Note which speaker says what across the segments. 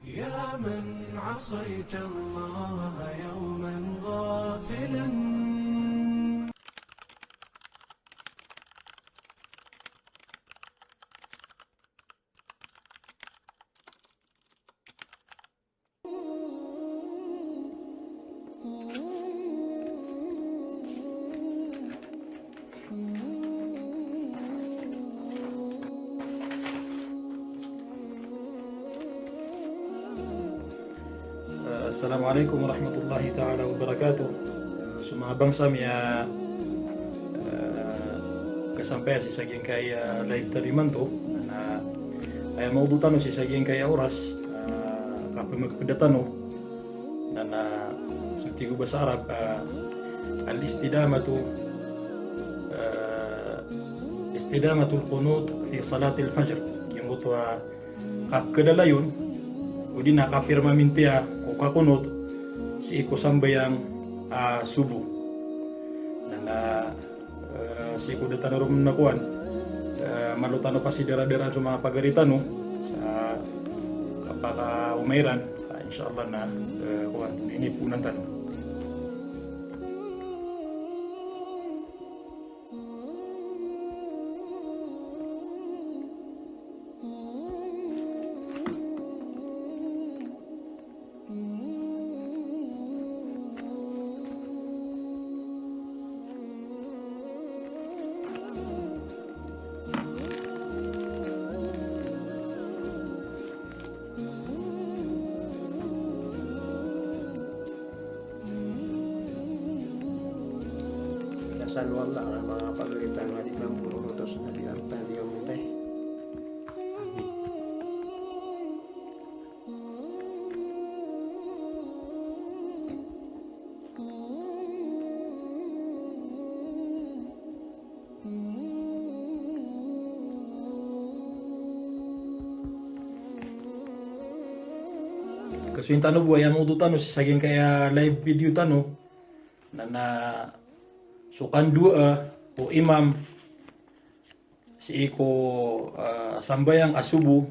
Speaker 1: يا من عصيت الله يوما غافلا.
Speaker 2: Assalamualaikum warahmatullahi taala wabarakatuh. Semua bangsa mia kesampaian si saging kaya live taliman tu na ay maudu tanu si saging kaya oras kape magpedatan na suti ko bahasa Arab al istidamatu istidamatul qunut fi salatil fajr yang butwa kap kedalayun udi nakapirma mintia o kakunot si iko sambayang subuh dan si iko datanurum nakuan malutano pa si dera-dera cuma pagaritano sa kapaka umairan insyaallah na kuan ini punan tano.
Speaker 3: Dasal wala ang mga pagalitan nga di kang puro lutos na di arta di umutay.
Speaker 2: Kasi yung tano buhay ang udo tano si saging kaya live video tano na sukan dua o imam si iko sambayang asubu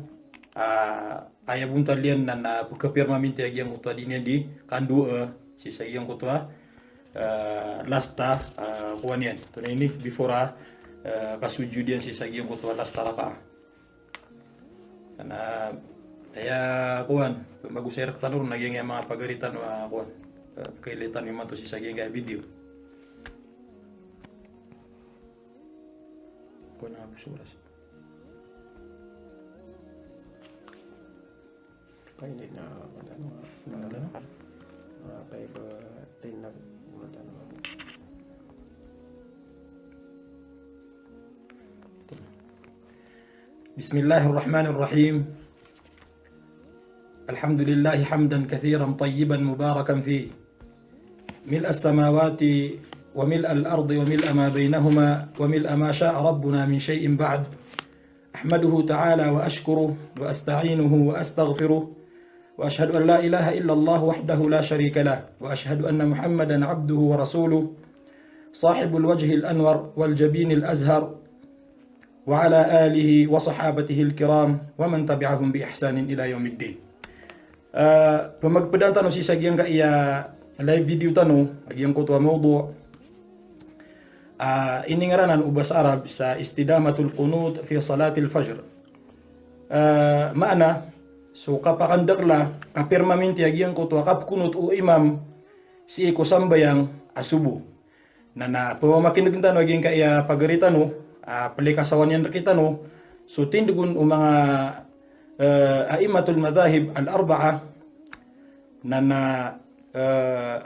Speaker 2: aya buntalian na pagkapirma minti agyang utwa dinya di kandua si sagyang kutwa lasta kuan yan to na ini before kasujudian si sagyang kutwa lasta raka kana kaya kuan magusayar tanong naging mga pagaritan kuan kailitan yung mato si sagyang kaya video. Kuan ako suras.
Speaker 3: Kainit na ano kay ba tinag matano.
Speaker 2: Bismillahirrahmanirrahim. Alhamdulillah hamdan kathiran tayyiban mubarakan fih. ملء السماوات وملء الأرض وملء ما بينهما وملء ما شاء ربنا من شيء بعد أحمده تعالى وأشكره وأستعينه وأستغفره وأشهد أن لا إله إلا الله وحده لا شريك له وأشهد أن محمدا عبده ورسوله صاحب الوجه الأنور والجبين الأزهر وعلى آله وصحابته الكرام ومن تبعهم بإحسان إلى يوم الدين. Pemagpadaan tano si sagyang ka iya live video tano agyang ko to mawdu ini ngaranan ubas Arab sa istidamatul qunut fi salatil fajr. Maana so kapakandakla kapirma minti agyang ko to kap kunut o imam si iko sambayang asubu na pamamakinig tano agyang ka iya pagaritano palikasawan yan rakitano so tindugun o mga aimatul madahib al-arba'a na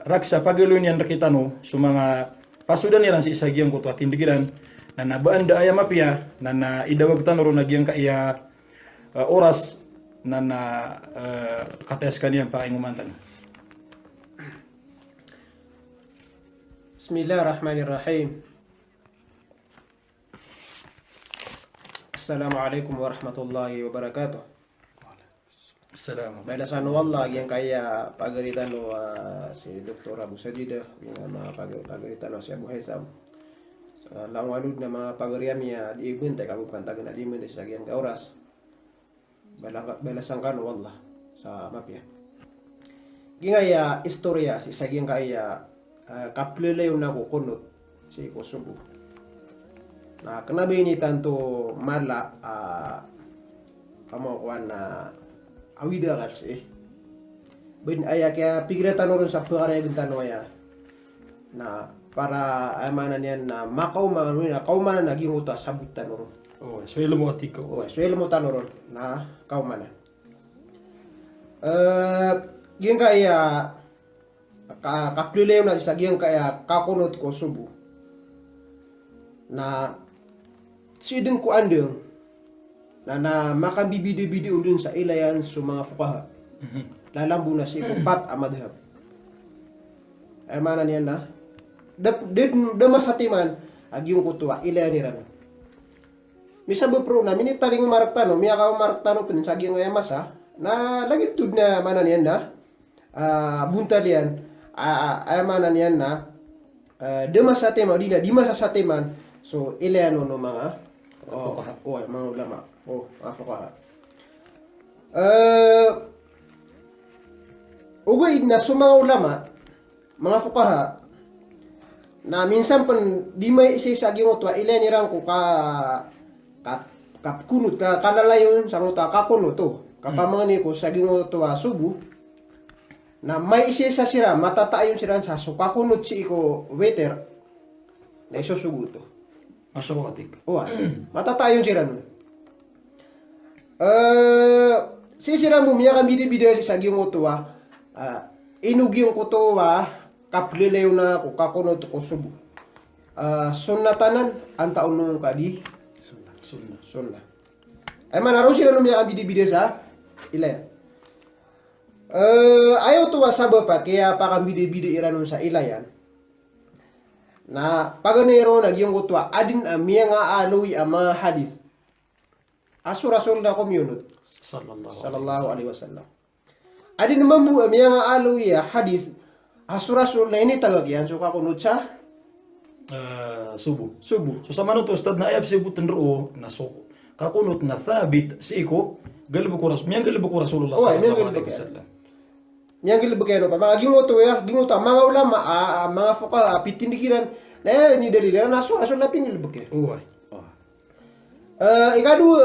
Speaker 2: raksa pagulun yan rakitano so mga pasudan nilang si isagyang ko to atindigiran na nabaanda aya mapia na idawag tanoro nagyang kaya oras na kates kaniyang paingumantan.
Speaker 3: Bismillahirrahmanirrahim. Assalamualaikum warahmatullahi wabarakatuh.
Speaker 2: Assalamu
Speaker 3: Balasan wallah yang kaya pagalitan lo si Dr. Abu Sajida yung mga pagalitan lo si Abu Haisam. Lang walud na mga pagariam ya diibun tay kabukan tagan na diibun tay sa gyang oras. Balasan kan wallah. sa mapya. Ginga ya istorya si saging kaya kaplele na ko kunot si ko subo. Na kanabi ni tanto mala kamo kuan na awida kasi. Ben aya kaya pigiratan ron sa pagare bintano ya. Na para aymanan yan na makauman na kauman na naging uta sabutan ron.
Speaker 2: Oh, so ilmu atiko.
Speaker 3: Oh, so ilmu tanoron na kauman. Gin kaya kaplelew na isa gin kaya kakunot ko subo. Na sidin ko andeng na makabibide-bide undun sa ilayan sa mga fukaha. Lalambu na si pat amadhab. Ay manan yan na damasatiman agyong kutuwa ilayan ni Rano. Misa bepro na minit taring umaragtano, miya ka umaragtano pin sa agyong masa na lagi tud na manan yan na buntal yan ay manan yan na damasatiman o di masasatiman so ilayan no mga mga ulama. Mga fukaha. Ugay na sa mga ulama, mga fukaha, na minsan pan di may isisagi mo to ilenirang ko kapkunot ka kalalayon sa mo ta kakuno to kapamangani ko sagi mo to subu na may isisa sila matatayon sila sa sukakunot si ko waiter na isusugo to
Speaker 2: Masya atik.
Speaker 3: matatayon sila nun sisira mo miya kamidi-bidi si sagi mo to inugyong ko to kaplelew na ko kakunot ko subo. Sunnatanan ang taon nung kadi sunnah. Ay manaro sila nung mga bidi-bidi sa ilayan. Ayaw to wasaba pa kaya pa bidi-bidi ira nung sa ilayan. Na paganero nagyong kutwa adin miya nga aloy ang mga hadith. Rasul na komyunot sallallahu alaihi wasallam. Adin mambu miya nga aloy hadith Rasul na ini tagag yan so kakunod sa
Speaker 2: subu.
Speaker 3: subo.
Speaker 2: So sa manong to ustad na ayab sibutan ro na so kakunot na thabit si iko galibu ko miyang galibu ko Rasulullah sallallahu alaihi wasallam.
Speaker 3: Yang gilbageno pa mga gingoto ya gingoto mga ulama mga fuqaha pitindikiran na ni dalilan na Rasul na pingilbage. Ikadu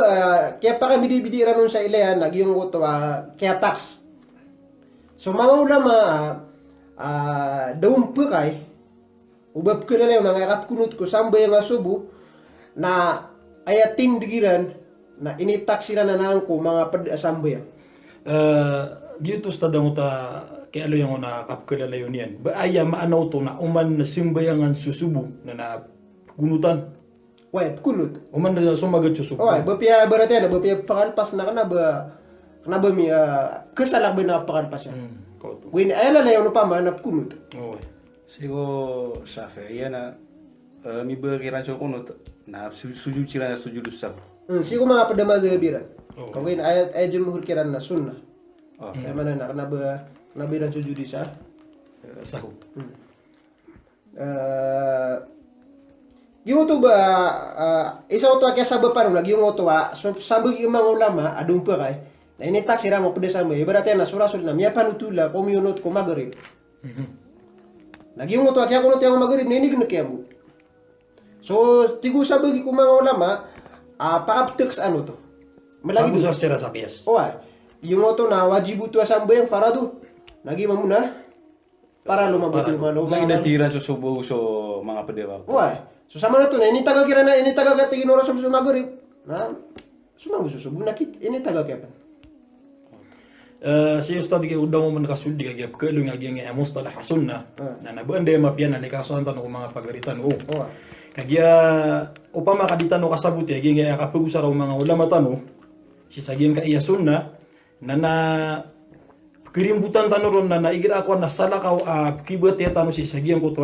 Speaker 3: kaya pa kami dibidiran nun sa ilayan nagingoto kaya tax. So mga ulama daun pekay ubab ko na lew na ngakap kunut ko sambay nga subo na ayatin digiran na initak sila na nang ko mga sambay.
Speaker 2: Gitu ustad ang uta kaya alo yung na kapkalala yun yan. Ba aya maanaw to na uman na simbayangan susubo na kunutan.
Speaker 3: Wait, kunut.
Speaker 2: Uman na sumagat susubo.
Speaker 3: Bapia berarti na bapia pakalpas na kana ba mi kesalak ba na pakalpas ya. Win ay la yung pa man kunut.
Speaker 4: Sigo Shafi'i na mi berkiran so kunut na sujud sila sujud sab.
Speaker 3: Sigo mga padama gabiran. Kung ayat ay jud muhur kiran na sunnah. Ay mana na kana ba biran sujud sa
Speaker 2: sahu.
Speaker 3: Yung to ba isa to kaya sabab pa lagi yung to so sabag yung mga ulama adung pa kay na initak sira mo pedesa mo ibaratnya na surasul na miya panutula komyunot ko magrib. Lagi yung to kaya kunot yung magrib na ini gna kaya mo. So tigo sabag ko mga ulama pakaptex ano to.
Speaker 2: Malagi busar sira sa kiyas.
Speaker 3: Yung to na wajibu to sambayang faradu. Lagi mamuna para lumabot yung mga
Speaker 4: Lagi natiran so subo so mga padewa.
Speaker 3: So sama na to na ini taga kira na ini taga katigin oras sa magrib. Na sumang susubo nakit ini taga kaya pa.
Speaker 2: Si ustad kay udang mo man kasuldi kay kapkalo nga gyang mustalah sunnah na nabande mapian na kason tanong mga pagaritan kagya upama kaditan o kasabut ya gyang kapugusar mga ulama tano si saging ka iya sunnah na kirimbutan tanoron na naigira ako na salakaw kibat ya tano si saging ko to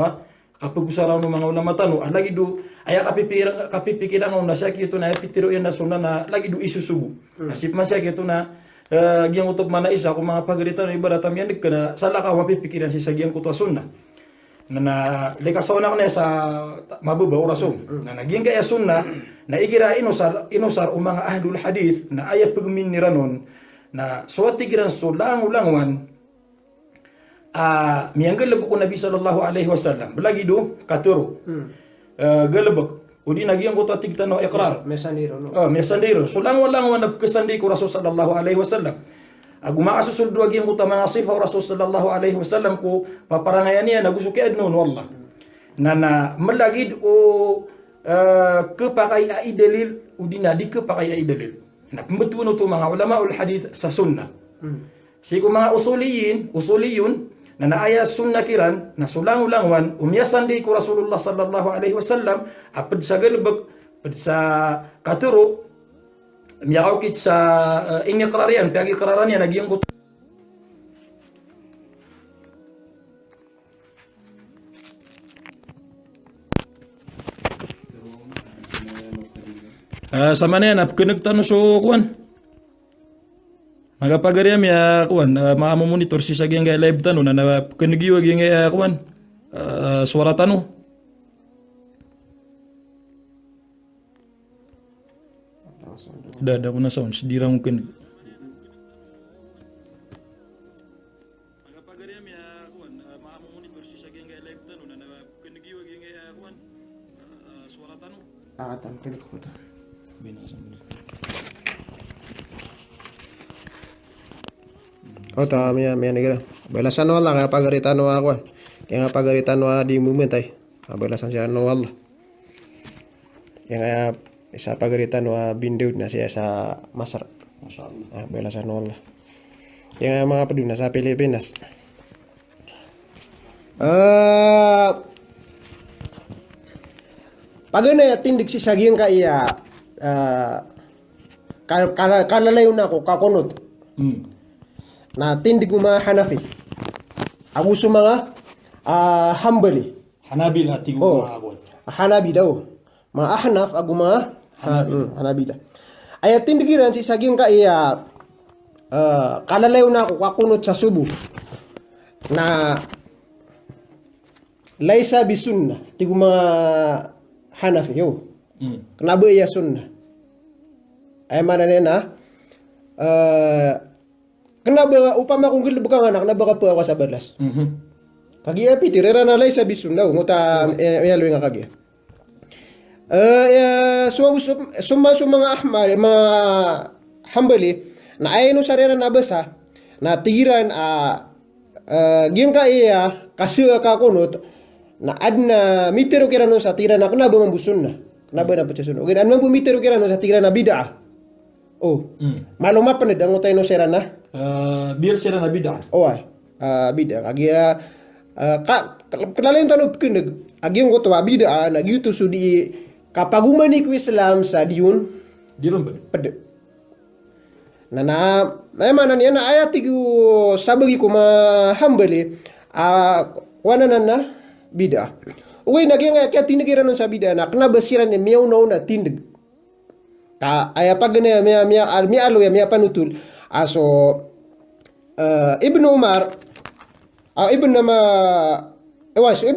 Speaker 2: kapugusar ng mga ulama tano lagi do aya kapipikiran na siya kito na pitiro yan na sunnah na lagi do isusubo nasip man siya kito na gyang utok mana isa kung mga pagalitan ibaratam yan kana sala ka mapipikiran si sagyang kuto sunnah na likasaw na sa mababaw rasul na nagyang kaya sunnah na igira inusar o mga ahlul hadith na ayat pagmin ni ranon na suatu tigiran ulang-ulangan mianggal ko Nabi sallallahu alaihi wasallam belagi do katuro galabak udi nagiang ko tatig tano iqrar
Speaker 3: Mesandiro no.
Speaker 2: mesandiro ulang-ulangan nabkasandi ko Rasul sallallahu alaihi wasallam aguma asusul do agiang ko ta mga sifa Rasul sallallahu alaihi wasallam ko paparangayan niya nagusuki adnon wallah nana malagid o kepakai ai dalil udina di kepakai ai dalil na pembetuan itu mga ulama ul hadith sa sunnah sigo mga usuliyun na naaya sunnah kiran na sulang-ulangwan umyasan di ko Rasulullah sallallahu alaihi wasallam apad sa galbag pad sa katuro miyakaw kit sa iniqrarian piagi qararan yan nagiyang ko sama na yan, apkanagtano so kuan. Magapagariam ya kuan, monitor si sagyang gaya live tano na napkanagiwag yung gaya kuan, suara tano. Dada ko na sound, sidira mo kinig. Magapagariam ya kuan, monitor si sagyang gaya live tano na napkanagiwag yung gaya kuan, suara tano.
Speaker 3: Angatan kinig ko to. Ta miya negra. Belasan wala nga pagaritan no ako. Kaya nga pagaritan no di moment ay. Belasan siya no wala. Kaya nga isa pagaritan no bindeud na siya sa Masar. Masyaallah. Belasan no wala. Kaya nga mga paduna sa Pilipinas. Pagana tindig si saging ka iya kalalayo na ako kakunod na tindig mga Hanafi aguso mga Hanbali
Speaker 2: Hanabil hati ko mga agwan.
Speaker 3: Hanabi daw mga Ahnaf agu mga Hanabi da ay tindigiran si saging ka iya kalalayo na ako kakunod sa subo na laysa bisunna tigo mga Hanafi yo kenapa iya sunnah ay mana na kenapa upama kung gilid ka anak na baka po ako sa balas kagi api tirera na lay sabi sunnah nguta inaloy nga kagi suma mga ahmar mga Hanbali na ay no sarera na basa na tigiran giyang ka iya kasi ka kunot na adna mitero kira no sa tira na kenapa mambusun na kenapa na pecah sunnah oke adna mitero kira no sa tira na bid'ah maluma pa na dango tayo no sera na
Speaker 2: Biar sera na bid'ah
Speaker 3: ay bid'ah kagi kalala yung tanong kinag agi yung koto bid'ah na gitu sudi kapagumani ko Islam sa diyon
Speaker 2: di ron ba
Speaker 3: pede na mana niya na ayatigu sabagi ko mahambali wana na bid'ah. Uy naging kaya tinigiran nun sa bid'ah na knabasiran ni miyaw na tindig. Ay pag na miya alo ya miya panutul. Aso Ibn Umar Ibn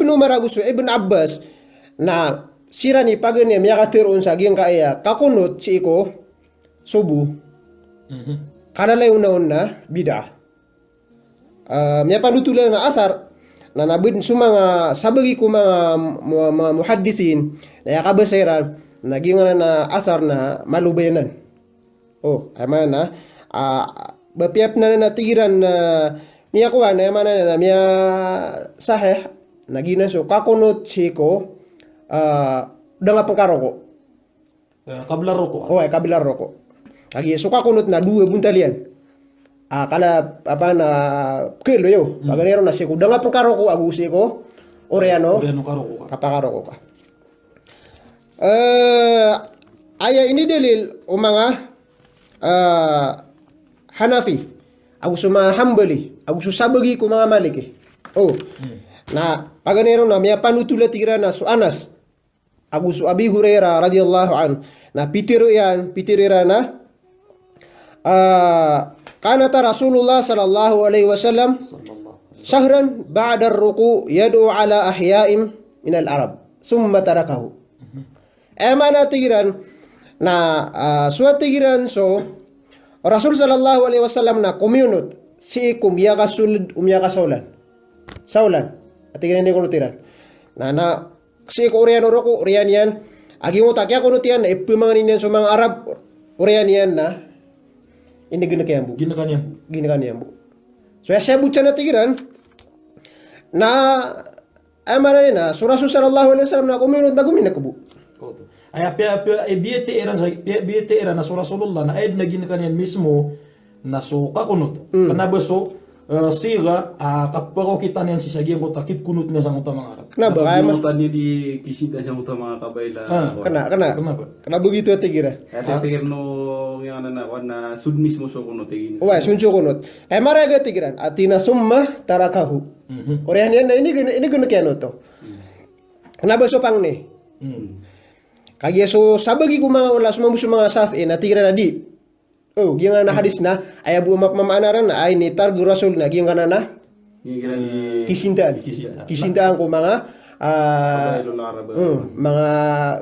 Speaker 3: Umar agusto Ibn Abbas na sira ni pag na miya katiron sa giyang kaya kakunot si iko subu. Kanalay una bid'ah. Miya panutulan na asar na nabid sumanga sabagi ko mga muhaddisin na yakabasiran naging na asar na malubayanan ay mana bapiap na natigiran na miya kuha na mana na miya sahih naging so kakunot siko danga pangkaro ko
Speaker 2: kabilar roko
Speaker 3: ay kabilar roko lagi so kakunot na dua buntalian kala apa na kilo yo paganero na siku danga pangkaro ko agusi ko oreano
Speaker 2: karo ko
Speaker 3: kapakaro ko ka aya ini dalil o mga Hanafi aguso mga Hanbali aguso sabagi ko mga Maliki na paganero na miya panutula tira na so Anas aguso Abi Hurairah radhiyallahu an na pitiro na kanata Rasulullah sallallahu alaihi wasallam syahran ba'da ar-ruku' yad'u ala ahya'in min al-arab summa tarakahu mana tigiran na suat tigiran so Rasul sallallahu alaihi wasallam na communut si kumya kasul umya kasaulan. Saulan. Atingin ni kuno tiran. Na si ko Orian oroko Orian yan. Agi mo takya kuno tiyan na ipumangan niyan sa mga Arab Orian yan na ini gina kayambu.
Speaker 2: Gina kanyan.
Speaker 3: Gina kaniyambu. So saya buca na tigiran na amana na so Rasul sallallahu alaihi wasallam na communut na gumina kubu.
Speaker 2: Koto. Ay biete era na so Rasulullah na aid na gina kanyan mismo na so kakunot. Kanaba so siga kaparo kita niyan si sagiyan ko takip kunut niya sa mga Arab.
Speaker 3: Kenapa? Kaya man
Speaker 4: tadi di kisida sa mga kabayla.
Speaker 2: Kenapa?
Speaker 3: Kena begitu ya tigiran.
Speaker 4: Kaya pikir no yang na sud mismo so kuno tigin.
Speaker 3: Wah, suncu kunut. Kaya mara ga tigiran. Atina summa tarakahu. Orian yan na ini guna kaya to. Kenapa so pang ni? Kaya so sabagi ko mga wala sumamuso mga safi na tigiran na di. Oh, giyan na hadis na ay abu mamanaran na ay ni targu rasul na giyan kana na kisintaan ko mga
Speaker 4: kabaylo na Arab.
Speaker 3: mga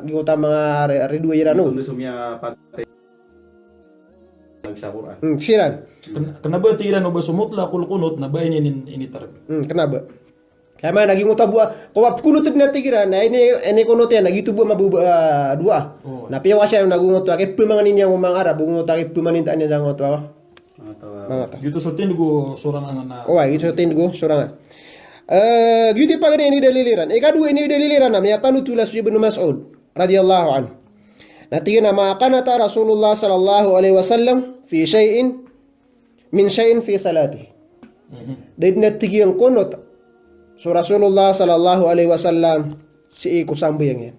Speaker 3: gikuta mga reduira no.
Speaker 4: Kuno sumya patay sa Quran.
Speaker 3: Siran.
Speaker 2: Kenapa tigiran o ba sumutla kulkunot na ba ini tarbi?
Speaker 3: Kenapa? Kaya man naging utabua ko kunut na tigiran na ini kunut yan nagitu bu mabu dua. Na piya wasya nagungot ke pemanganin yang mga Arab bungot ke pemanintaan yang jangot wa.
Speaker 2: Gitu so tindugo sorang na.
Speaker 3: Oh, gitu tindugo sorang. Gitu pagani ini daliliran. Ikadua ini daliliran na may panutulas Ibnu Mas'ud radhiyallahu anhu. Natigina ma qanata Rasulullah sallallahu alaihi wasallam fi shay'in min shay'in fi salatihi. Dahil natigiyang kunot so Rasulullah sallallahu alaihi wasallam si kusambayang yan.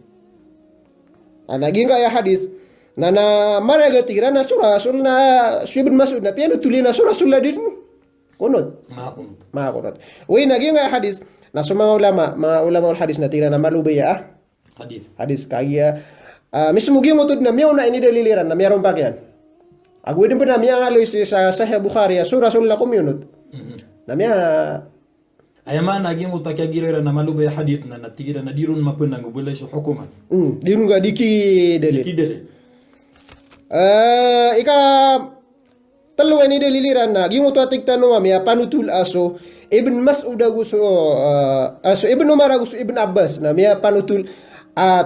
Speaker 3: Naging kaya hadis na maraga tigira na surah Rasul na Ibn Mas'ud na piano tuli na surah Rasul din kunot. Kunot. Uy naging kaya hadis na sa mga ulama ul hadis na tigira na malubaya hadis kaya mismo gyud mutod na miyaw na ini daliliran na mayroon pa kyan. Agu din pa na miya ngaloy sa Sahih Bukhari surah Rasul na kumyunot. Na miya
Speaker 2: Ayama naging utakya gira na malubay hadith na natigira na dirun mapunang ubulay sa hukuman.
Speaker 3: Dirun ga diki dali. Ika talo ini daliliran na gyud to atiktan no miya panutul aso Ibn Mas'ud gusto aso Ibn Umar gusto Ibn Abbas na miya panutul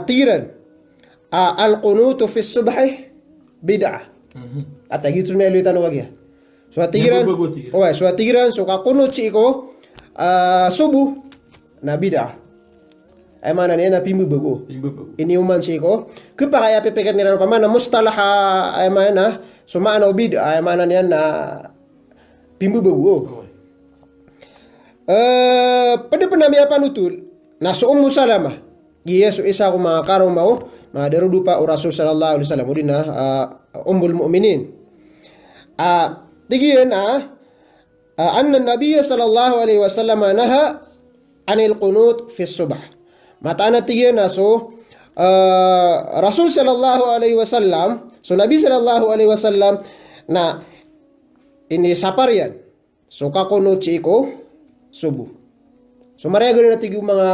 Speaker 3: tiran al-qunut fi as-subh bid'ah. At gitu na luitan wagya. So atigiran. So atigiran so kakunot si ko subuh na bid'ah. Ay mana niya na pimbu bago. Ini uman si ko. Kupakaya pepekan nila pa mana mustalah ay mana sumana bid'ah ay mana niya na pimbu bago. Pada penamia panutul na so Salama. Giya so isa ko mga karong mau mga derudupa o Rasul sallallahu alaihi wasallam udin na ummul mu'minin. Tigiyan anna Nabiya sallallahu alaihi wasallam naha anil qunut fi subh. Matana tigiyan na so Rasul sallallahu alaihi wasallam so Nabi sallallahu alaihi wasallam na ini saparian so kakunut si ko subuh. So maraya gano'n na tigyo mga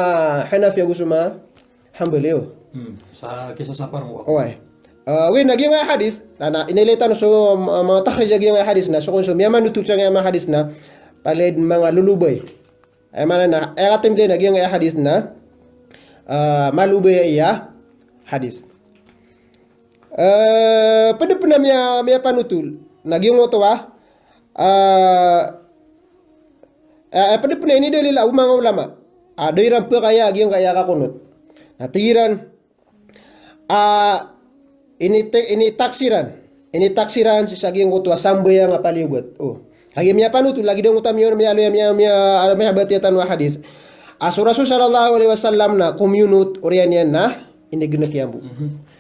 Speaker 3: Hanafi gusto mga hambaliw.
Speaker 2: Sa kisa sapar mo.
Speaker 3: Okay. Naging nga hadis na inilitan so mga takhrij nga hadis na so kung so miyaman nutul siya nga hadis na palid mga lulubay. Ay mana na ay atim din naging nga hadis na malubay iya hadis. Pada puna miya panutul naging mo to pada puna ini dalil mga ulama. Doiran pa kaya gyung kaya kakunot. Natiran ini taksiran si saging utwa sambay nga palibot. Lagi miya panutul lagi dong utam yon miya batiatan wa hadis. Rasul sallallahu alaihi wasallam na communut orian yan na ini genek yambu.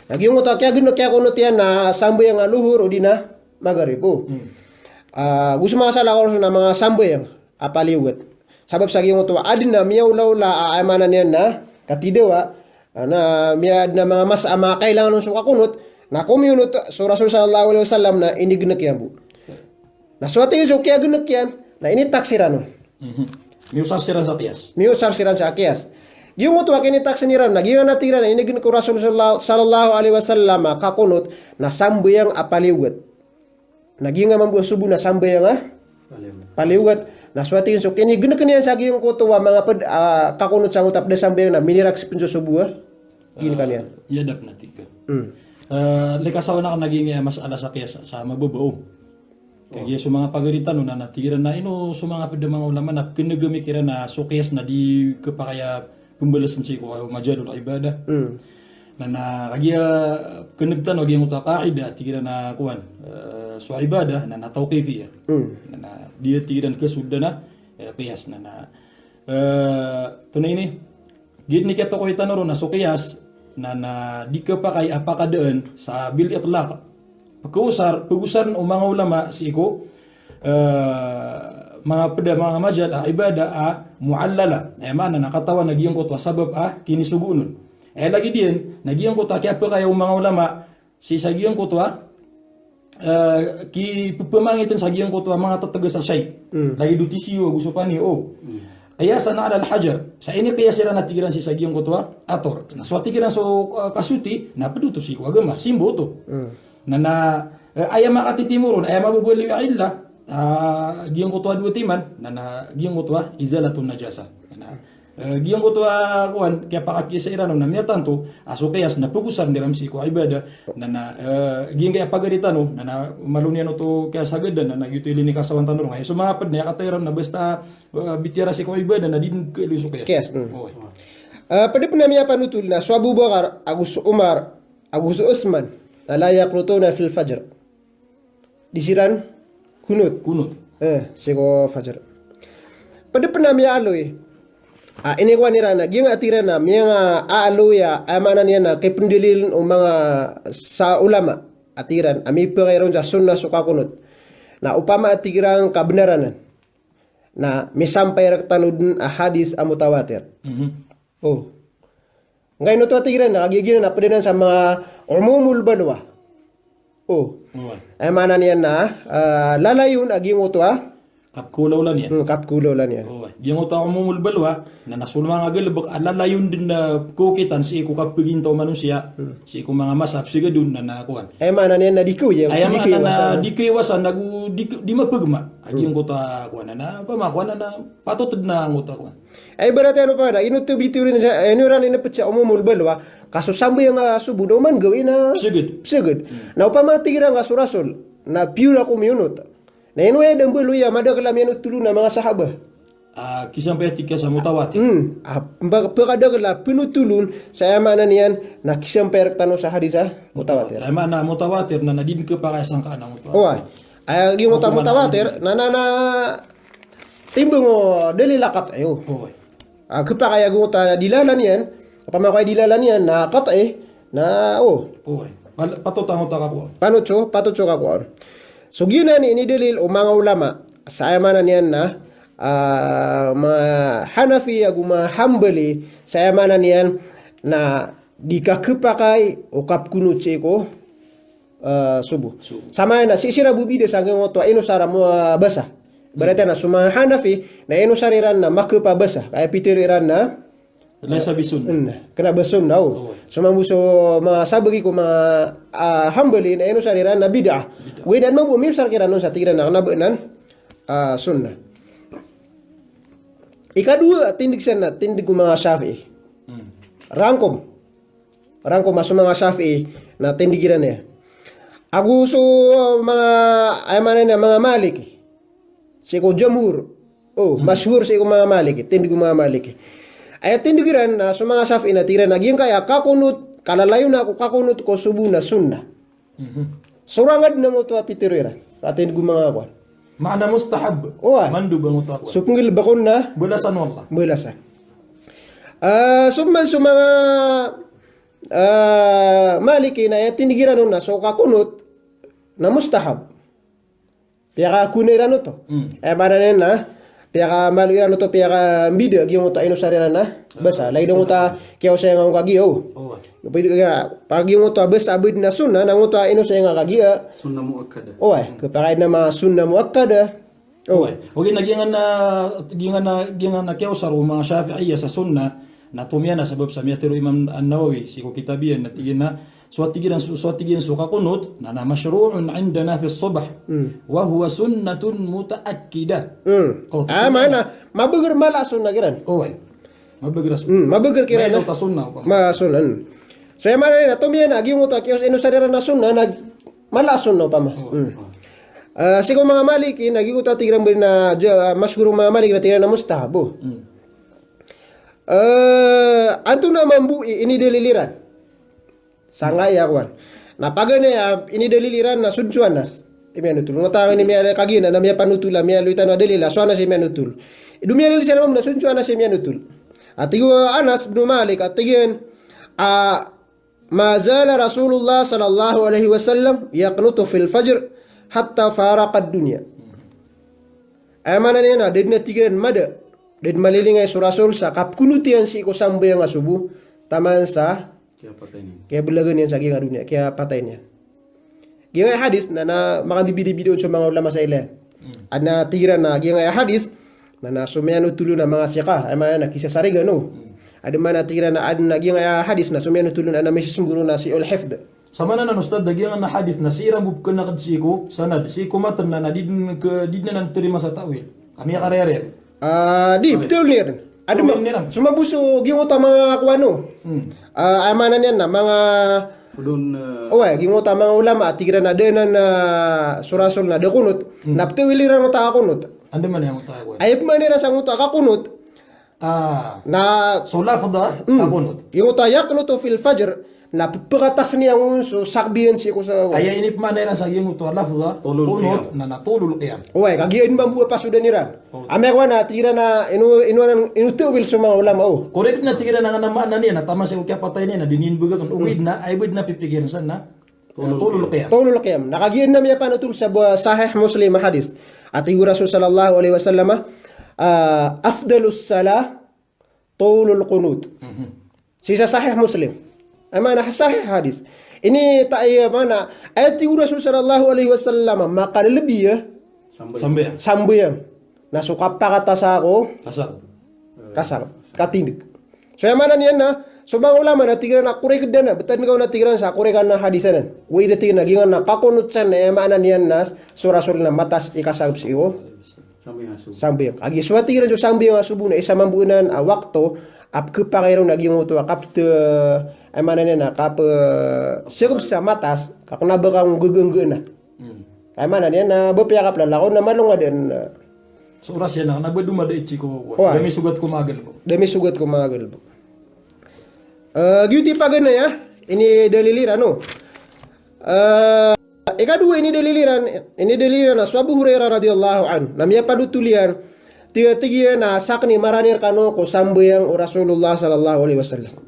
Speaker 3: Lagi yung utak kaya genek kaya kunut yan na sambay nga luhur odina magarib. Gusto masalah ko na mga sambay yang apaliwet. Sabab saging utwa adin na miya ulaw amanan yan na katidewa na miya na mga mas ama kailangan ng sukakunot na communut so Rasul sallallahu alaihi wasallam na ini genek yambu. Na suatu so kaya genek yan na ini taksiran.
Speaker 2: Miusar siran sa tias.
Speaker 3: Miusar siran sa kias. Yung utwa kini taksiniran na giyan natira na ini genek Rasul sallallahu alaihi wasallam kakunot na sambuyang apaliwet. naging nga mambuas subuh na sambay nga paliugat na suatin so kini gena kanian sagi yung kutuwa mga kakunot sa utap da sambay na minirak sa pinso subuh gini kanian
Speaker 2: Yadap na tika. Likasaw na ka naging mas alas sa kiyasa sa mababaw. Kaya sa mga pagalitan na natigiran na sa mga mga ulama na kinagamikiran na sukiyas na di kapakaya pembalasan siya ko majalul ibadah. Na kaya kinagtan o yung kaida tigiran na kuan so ibadah na tawqifiyah. Na dia tigiran kesudah na qiyas na tunay ni gid ni kato ko itanoro na sukiyas na di kapakay apakadaan sa bil itlaq. Pag-usar ng mga ulama si iko mga majal ibadah muallala mana nakatawan nagiyang kutwa sabab kinisugunon lagi din nagiyang kutwa kaya pa kaya mga ulama si sagiyang kutwa ki pupamangitan sagiyang kutwa mga tatagas sa shay lagi dutisiyo gusto pa ni kaya sana ala al-hajar sa ini kaya sila natigiran si sagiyang kutwa ator na so tigiran so kasuti na paduto si ko agama simbo to na ayam makatitimuron ayam mabubuli wa illa giyang kutwa dua timan na giyang kutwa izalatun najasa giyang kutwa kuan kaya pakaki sa irano na miya tanto aso kayas na pugusan diram si ko ibadah na giyang kaya pagaritano na malunian to kaya sagadan na gitu ilini kasawan tanong ay sumapad na yakatayran na basta bitira si ko ibadah na din keluso kayas
Speaker 3: pada penamanya panutul na so Abu Bakar Agus Umar Agus Usman la yaqnutuna fil fajr disiran kunut sego fajr pada penamya aloy ini ko nirana gyang atirana miya aloy amanan yana kay pendilil mga sa ulama atiran ami pagayron sa sunnah suka kunut na upama atirang kabenaran na misampay raktanudun hadis mutawatir ngayon ito atiran na kagiginan na pwede sa mga umumul balwa. Ay mana niyan na lalayun aging utwa
Speaker 2: kapkulaw lan yan.
Speaker 3: Kapkulaw lan yan.
Speaker 2: Yung utwa umumul balwa na nasulma nga galabak lalayun din na kukitan si iku kapigintaw manusia si iku mga masap siga dun na nakuan.
Speaker 3: Ay mana niyan na dikaw ya.
Speaker 2: Ay mana na dikaiwasan di mapagma. Aging utwa kuan na pamakuan na patutod na ang utwa kuan.
Speaker 3: Ay berarti ano pa na inutubiturin sa ran inapatsa umumul balwa kaso sambo yung subuh man gawin na sigud. Na upama tira nga surasul na pure ako miyunot. Na ino ya dambulu ya madagalam yan utulu na mga sahaba.
Speaker 2: Kisang petika sa mutawatir.
Speaker 3: Pagkadagala pinutulun sa mana niyan na kisang pertano sa hadis mutawatir.
Speaker 2: Ay mana mutawatir na nadin ka pa kasang ka na mutawatir.
Speaker 3: Ay yung mutawatir na timbang dali lakat ayo. Kapakaya guta dilalan yan. Pamakay dilalan yan na kat na
Speaker 2: patutang utak ako.
Speaker 3: Patutso ka ko. So gina ni dalil o mga ulama sa ayamanan yan na mga Hanafi ag mga Hanbali sa ayamanan yan na di kakapakay o kapkunut siya ko subuh. Sama na sisira bubida sa hanggang oto inusara mo basa. Berarti na suma Hanafi na inusariran na makapabasa kaya pitiriran na
Speaker 2: Lesa bisun.
Speaker 3: Kena besun daw. Sumambuso mga sabagi ko mga Hanbali na inusariran na bid'ah. Wedan mo bumisar kira nun sa tiran na kanabanan sunnah. Ikadua tindig sana tindig ko mga Syafi'i. Rangkom maso mga Syafi'i na tindigiran niya. Aguso mga ayamanan na mga Maliki. Siko Jamhur. Masyhur siko mga Maliki. Tindig ko mga Maliki. Ay tindigiran na sa mga Syafi'i na tiran nagyang kaya kakunut kalalayo na ako kakunut ko subuh na sunnah. Surangad na mo ito pitiriran. Atin ko mga kwan.
Speaker 2: Maana mustahab. Mandu bang ito ako.
Speaker 3: Supungil bakon na.
Speaker 2: Bulasan wallah.
Speaker 3: Bulasan. Summan sa mga Maliki na tindigiran nun na so kakunut na mustahab. Piyaka kuniran ito. Maranin na. Piyaka maliran ito piyaka mbida yung uta inusariran na basa. Lagi dong uta kiyaw sa nga kagiyaw. Pwede ka pag yung uta basa abid na sunna nang uta inusay nga kagiya.
Speaker 2: Sunna muakkada.
Speaker 3: Kapag na mga sunna muakkada.
Speaker 2: Okay nagyan na kiyaw sa mga Syafi'iyya sa sunna na tumya na sabab sa miyatiro Imam An-Nawawi si ko kitabiyan na tigin na suatigian suka kunut nana masyru'un indana fi subh wa huwa sunnatun mutaakkidah.
Speaker 3: Mana mabeger mala sunnah kiran.
Speaker 2: Oh ay. Mabegeras.
Speaker 3: Mabeger kiran.
Speaker 2: May ta sunnah pa.
Speaker 3: Ma sunnah. So mana na to miya na gimu ta kios ino sadera na sunnah na mala sunnah pa ma. Sigo mga maliki nagigo ta tigran na masyhur mga maliki na tigran na mustahabu. Anto na mambui ini deliliran. Sangay akwan. Napagana ya ini deliliran na sudsuan nas. Imian utul. Ngotang ini miya kagina na miya panutula miya luitan na delila suana si miya utul. Dumia delil siya na sudsuan na si miya utul. Atigo Anas bin Malik atigin ma zala Rasulullah sallallahu alaihi wasallam yaqnutu fil fajr hatta faraqa ad-dunya. Amana na dedna tigin mada. Ded malilingay sa Rasul sa kapkunutian si ko sambayang asubu taman sa kaya belagan yan sa ginga dunia, kaya patay niya. Ginga hadis na makabibidi-bidi sa mga ulama sa ilan. At na tira na ginga hadis na sumayan utulo na mga sika, ay mga na kisah sariga no. Ada mana tira na ginga hadis na sumayan utulo na may sumburo na si Ul-Hifd.
Speaker 2: Sama na ustad dagian na hadis na sira bubkan na kadsiko sanad siko matan na nadidin na terima sa tawil. Kami karere.
Speaker 3: Betul ni rin. Ada sumabuso ginguta mga kuano. Amanan yan na mga ginguta mga ulama tigran na denan na surasol na dekunut. Naptiwiliran mo ta kunut.
Speaker 2: Ande man yang uta ko.
Speaker 3: Ayep man nira sa nguta ka kunut. Na
Speaker 2: solafda ka kunut.
Speaker 3: Ginguta yaknutu fil fajr na pagkatas niya unso sakbiyan si ko sa
Speaker 2: Aya ini pemandairan sa gimu to lafza kunut na natulul qiyam.
Speaker 3: Kagian bambu pa sudah niran. Ame ko na tira na inu tuwil sa mga ulama
Speaker 2: Korek na tira na nama na niya na tama sa ukya patay niya na dinin bugan ugid na ay bud na pipigiran san na tulul qiyam.
Speaker 3: Tulul qiyam. Nakagian na miya panutul sa sahih Muslim hadis. At igu Rasul sallallahu alaihi wasallam afdalus salah tulul qunut. Sisa sahih Muslim. Mana sahih hadis. Ini tak mana ayat Rasul sallallahu alaihi wasallam maka lebih ya sambayang. Na sukapa kata sa ako kasar katindig. So yang mana niyan na so mga ulama na tigran na kurek na betan ko na tigran sa kurekan na hadisan. Wi de tigran gingan na kakunut san na mana niyan na so Rasul na matas ikasab si iyo. Sambayang. Agi so tigran so sambayang subu na isa mambunan waktu ap kepangirong naging uto kap te ay mana na kap segup sa matas kakuna bakang gugengge na ay mana niya na bepiyakap la lako na malunga den
Speaker 2: so oras yan na baduma da ichi ko demi sugat ko magal po
Speaker 3: gyuti pagana ya ini daliliran no ikadua ini daliliran na Abu Hurairah radhiyallahu an namanya panutulian tiga na sakni maranir kano ko sambayang Rasulullah sallallahu alaihi wasallam.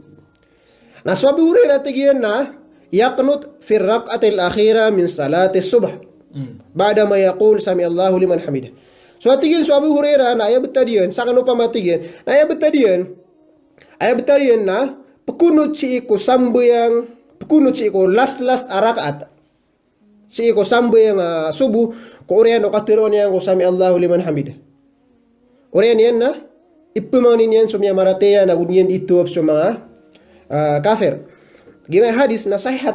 Speaker 3: Na Abu Hurairah tiga na yaqnut fi raq'atil akhirah min salati subh. Ba'da ma yaqul sami Allahu liman hamidah. So tigin Abu Hurairah na ay betadian sakano pa matigin. Na ay betadian na pekunut si ko sambayang pekunut si ko last rakaat. Si ko sambayang subuh ko oriano katiron yang ko sami Allahu liman hamidah. Orang yan na ipumangin yan sa mga marateya na uniyan ito sa mga kafir. Gina hadis na sahih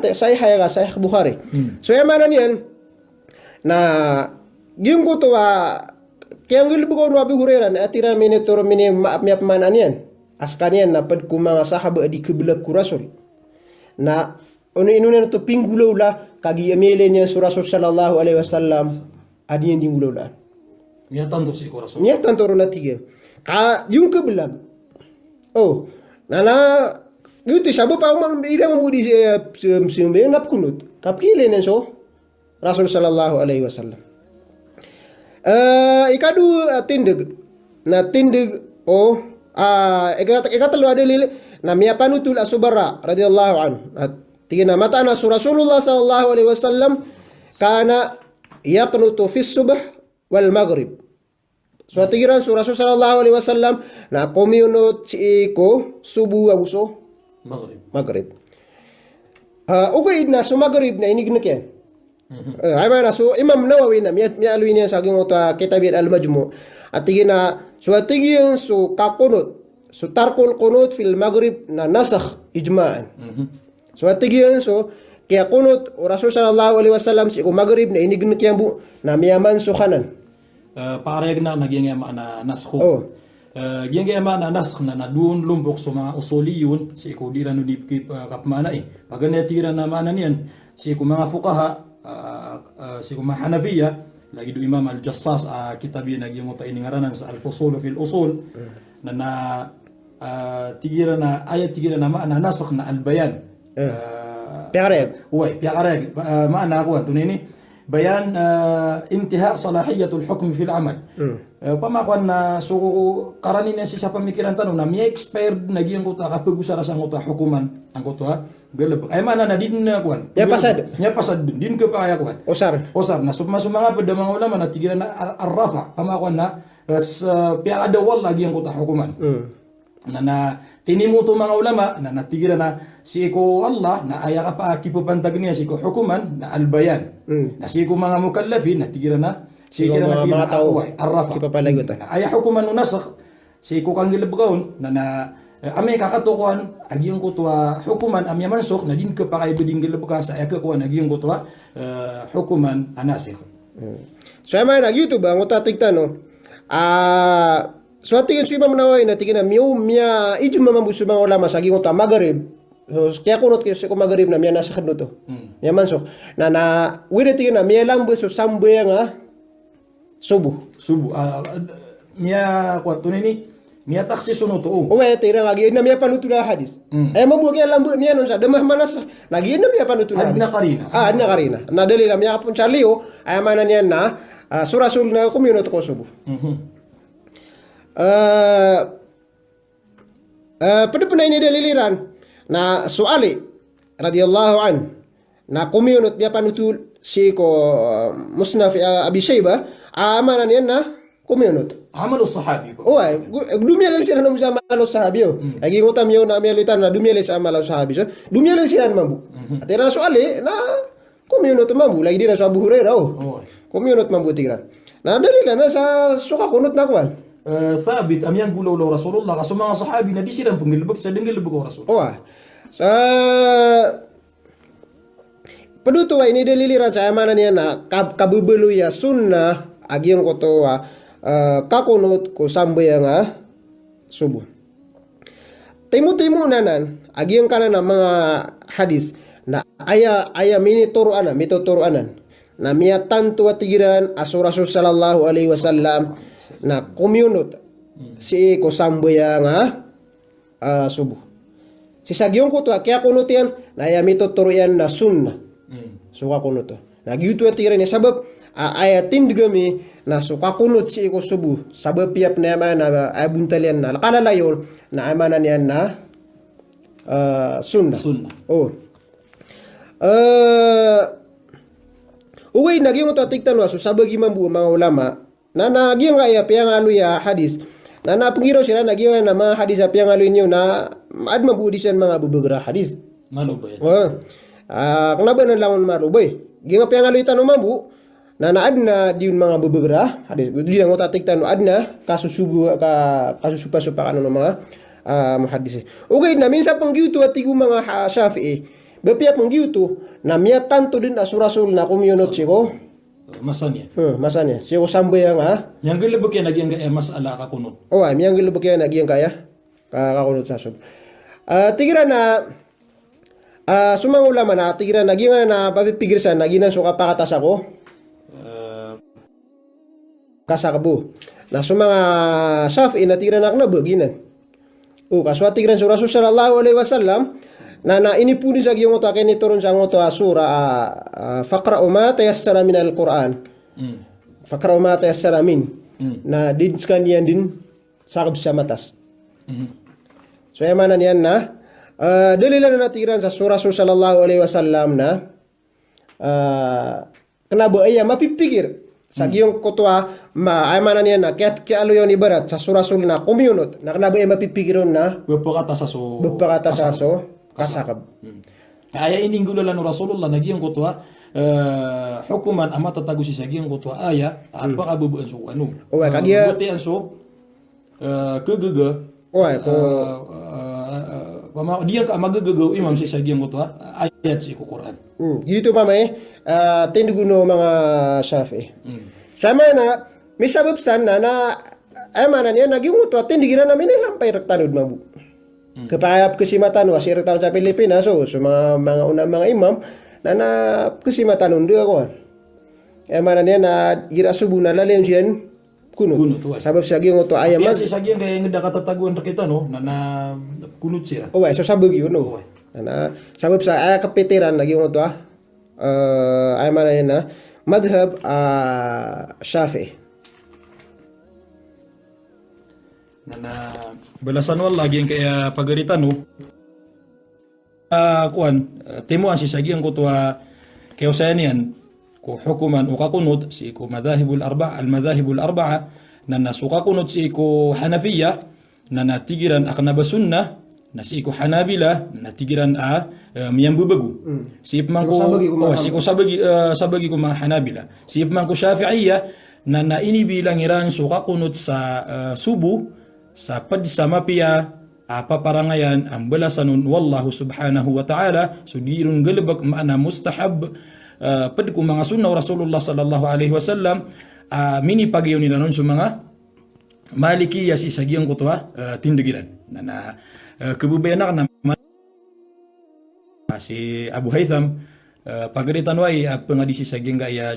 Speaker 3: Bukhari. So yung mana niyan na yung ko to kaya ang gilbo ko no Abu Hurairah na atira minitoro mini maap manan yan. Askan yan na pad ko mga sahaba di kebelag ku Rasul. Na inunan to pinggulaw la kagi amele niya sa Rasul sallallahu alaihi wasallam adiyan ding gulaw la.
Speaker 2: Niatan to si Rasul.
Speaker 3: Niatan to na tiga. Yung kebelag. Nana yuti sabo pa mang ida mambudi simbe nap kunut. Kapile nen so Rasul sallallahu alaihi wasallam. Ikadu tindig. Na tindig ikatalo adili na miya panutul Asubara radhiyallahu anhu. Tigina mata na Rasulullah sallallahu alaihi wasallam kana yaqnutu fi subh wal maghrib. So atigiran so Rasul sallallahu alaihi wasallam na komunot si ko subuh abuso maghrib. Okay na so maghrib na inig na kyan. Ay mana so Imam Nawawi na mialuin niya sa aking kitabit al-Majmu. Atigina so atigiran so kakunot so tarkul kunut fil maghrib na nasakh ijma'an. So atigian so kaya kunut Rasul sallallahu alaihi wasallam si maghrib na inign kiyambu na miyaman so kanan.
Speaker 2: Pareg na naging na naskho.
Speaker 3: Oh.
Speaker 2: Giyang na naskh na nadun lumbok sa mga usuliyun si ko di rano di kapmana pag natira na mana niyan si ko mga fuqaha si ko mga Hanafiya lagi do Imam Al-Jassas kitab yan naging mo ta iningaranan sa Al-Fusul fil Usul na tigira na ayat tigira na maana nasakh na al-bayan
Speaker 3: Piareg.
Speaker 2: piareg maana ko anto nini bayan intiha salahiyatul hukm fil amal pamakuan na so karanin si sa pamikiran tanong na may expired naging ko ta kapag usara sa ngota hukuman ang ko ha galab ay mana na din na kuan
Speaker 3: Ya pasad
Speaker 2: din ka pa kaya kuan osar na suma mga pada mga ulama na tigira na arrafa pamakuan na piya ada wal lagi ang ko ta hukuman na tinimuto mga ulama na natigira na si ko Allah na aya ka pa kipupantag niya si ko hukuman na albayan na si ko mga mukallafin natigira na si kira na tigira away arrafa na aya hukuman no nasakh si ko kang gilabgaon na ame kakatukuan agiyong ko tuwa hukuman amya mansukh na din ka pa kay biding gilabga sa aya ka kuan agiyong ko tuwa hukuman anasikh
Speaker 3: so ay man nag YouTube ang utatigtan no so ating si Imam Nawawi na tingin na miya ijum mamambuso mga ulama sa gingon ta maghrib so kaya kunot kay ko maghrib na miya nasa kadto to miya mansok na wala tingin na miya lang buso sambuya nga subu
Speaker 2: miya kwarto nini miya taksi suno to
Speaker 3: uwe tira lagi na miya panutula hadis ay mabuo kaya lambu miya non sa demah manas lagi na miya panutula
Speaker 2: adna karina
Speaker 3: adna karina na dali na miya kapun chaliyo ay manan yan na surasul na kumyunot ko subu pada pernah ini daliliran na suali radhiyallahu an na kumiyunot biya panutul si ko musnaf Abi Shaybah amanan yan na kumiyunot
Speaker 2: amalu sahabi
Speaker 3: ay dumiyalal sila na sa amalu sahabi lagi ngutam yun na amiyalitan na dumiyalal sa amalu sahabi so dumiyalal sila na mambu at ira suali na kumiyunot mambu lagi din na sa Abu Hurairah kumiyunot mambu tigran na dalilan na sa suka kunot na kuan
Speaker 2: ثابت أم ينقول له رسول الله قسم مع صحابي ندي سيرم بنقل بك سدنقل بك رسول
Speaker 3: pedutu ini daliliran sa mana niya na kabubulu ya sunnah agyang ko to kakunot ko sambayang subuh timu nanan agyang kana na mga hadis na aya mito turuanan na miya tantu atigiran Rasul sallallahu alaihi wasallam na kumyunot si ko samboya nga subuh si sagyong ko to kaya kunot yan na yamito turo yan na sunna suka kunot to nagyuto atiran ni sabab ayatin digami na suka kunot si ko subuh sabab piap na yaman na abuntalian na kalalayon na amanan yan na sunna uwi nagyong to atiktan waso sabag imambu mga ulama na nagyang kaya piyangalu ya hadis na napungiraw sila nagyang na mga hadis ya piyangalu niyo na ad mabudisan mga bubugra hadis
Speaker 2: malubay
Speaker 3: kenapa na lawan malubay ginga piyangalu itan mambu na naad na diun mga bubugra hadis di lang tatiktan ad na kasusupa kanu mga hadis okay na minsan panggiuto at tigo mga Shafi'i bepiap panggiuto na miya tanto din asurasul na kumyunot siko masanya siya sambo yang
Speaker 2: yang gelebek yan nagyang kaya masala kakunot
Speaker 3: ay yang gelebek yan nagyang kaya kakunot sa sub tigira na sumang ulama na tigira nagyang na papipigirsan naginan suka pakatas ako kasakabu na sumanga Shafi'i na tigira na kanabaginan kaswa tigiran sa Rasul sallallahu alaihi wasallam na ini puni sa giyong otak ni turun sa ngoto sura faqra ma tayassara min al-Quran faqra ma tayassara min na din skanian din sakab sa matas so yamanan yan na dalilan na natiran sa surah sallallahu alaihi wasallam na kenabo ay mapipikir sa giyong kotwa ayamanan yan na kaya alo yon ibarat sa surah na kumyunot na kenabo ay mapipikiron na
Speaker 2: bepakata saso kasakab aya ining gulalan Rasulullah nagyang kutwa hukuman ama tatago si sagiyang kutwa aya apa kabubuan so ano buti an so kegege Dia ka magagagaw imam si sagyang ko to ayat si Quran.
Speaker 3: Gitu mamay, tinduguno mga Shafi. Sama na, may sababsan na mana niya, nag-yung utwa, tindigiran namin sampai rektanod mabu. Kapayap kesimatan wasi rektanod sa Pilipinas, so mga unang mga imam, na kesimatan undo ako. Mana niya na gira subuh na lalim siyan, kuno. Sabab sa gyung utwa ayam
Speaker 2: Iya si sagyang kaya nga katataguan ra kita no na kunut siya.
Speaker 3: Owe, so sabag yun, no? Na, sabab sa kapitiran, lagi mo ito, ay mana yun na, madhab Shafi.
Speaker 2: Na balasan wala lagi kaya pagaritan no. Timuan si sagyang ko to kayo sa yan ko hukuman o kakunot si ko madahibul arba'a na nasuka kunot si ko Hanafiya na natigiran aknaba sunnah na si ko Hanabila natigiran miyang bubagu si man ko si ko sabagi ko mga Hanabila si man ko Shafi'iyya na nainibilang iran suka kunot sa subu sa padsamapiya paparangayan ang balasanun wallahu subhanahu wa ta'ala sudirun galbak maana mustahab pad ko mga sunna Rasulullah sallallahu alaihi wasallam mini pagyaw nila nun sa mga Malikiya si sagyang ko to tindigiran na kebubayan na si Abu Haytham pagaritan way pangadi si sagyang gaya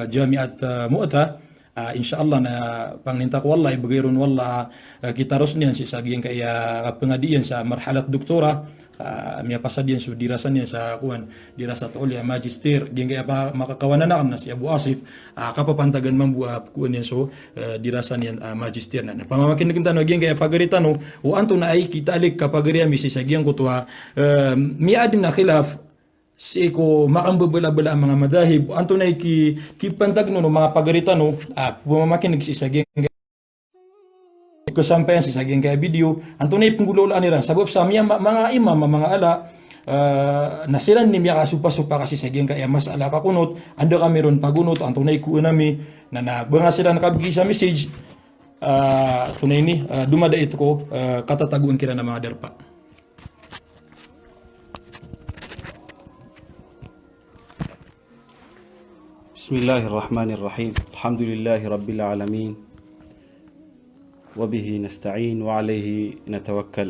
Speaker 2: jamiat Mu'ta insyaallah na pangninta ko wallahi bagayron walla kita ros niyan si sagyang kaya pangadiyan sa marhalat doktora miya pasad yan so dirasan yan sa kuan dirasat ulya magister din kaya makakawanan na si Abu Asif kapapantagan man buap kuan yan so dirasan yan magister na pamamakin kintan no kaya pagaritan no o anto na ay kita alik kapagariya mi si sagyang ko to miadin na khilaf si ko makambabala-bala ang mga madahib anto na kipantag no mga pagaritan no pamamakin si sagyang kasampayan si sagyang kaya video antunay punggulolaan nila sabab sa mga imam mga ala nasilan ni miya kasupa-supa kasi sagyang kaya mas ala kakunot anda kami ron pagunot antunay ko nami na banga sila nakabigi sa message tunay ni dumada ito ko katataguan kira na mga derpa.
Speaker 4: Bismillahirrahmanirrahim. Alhamdulillahi rabbil alamin. وبه نستعين وعليه نتوكل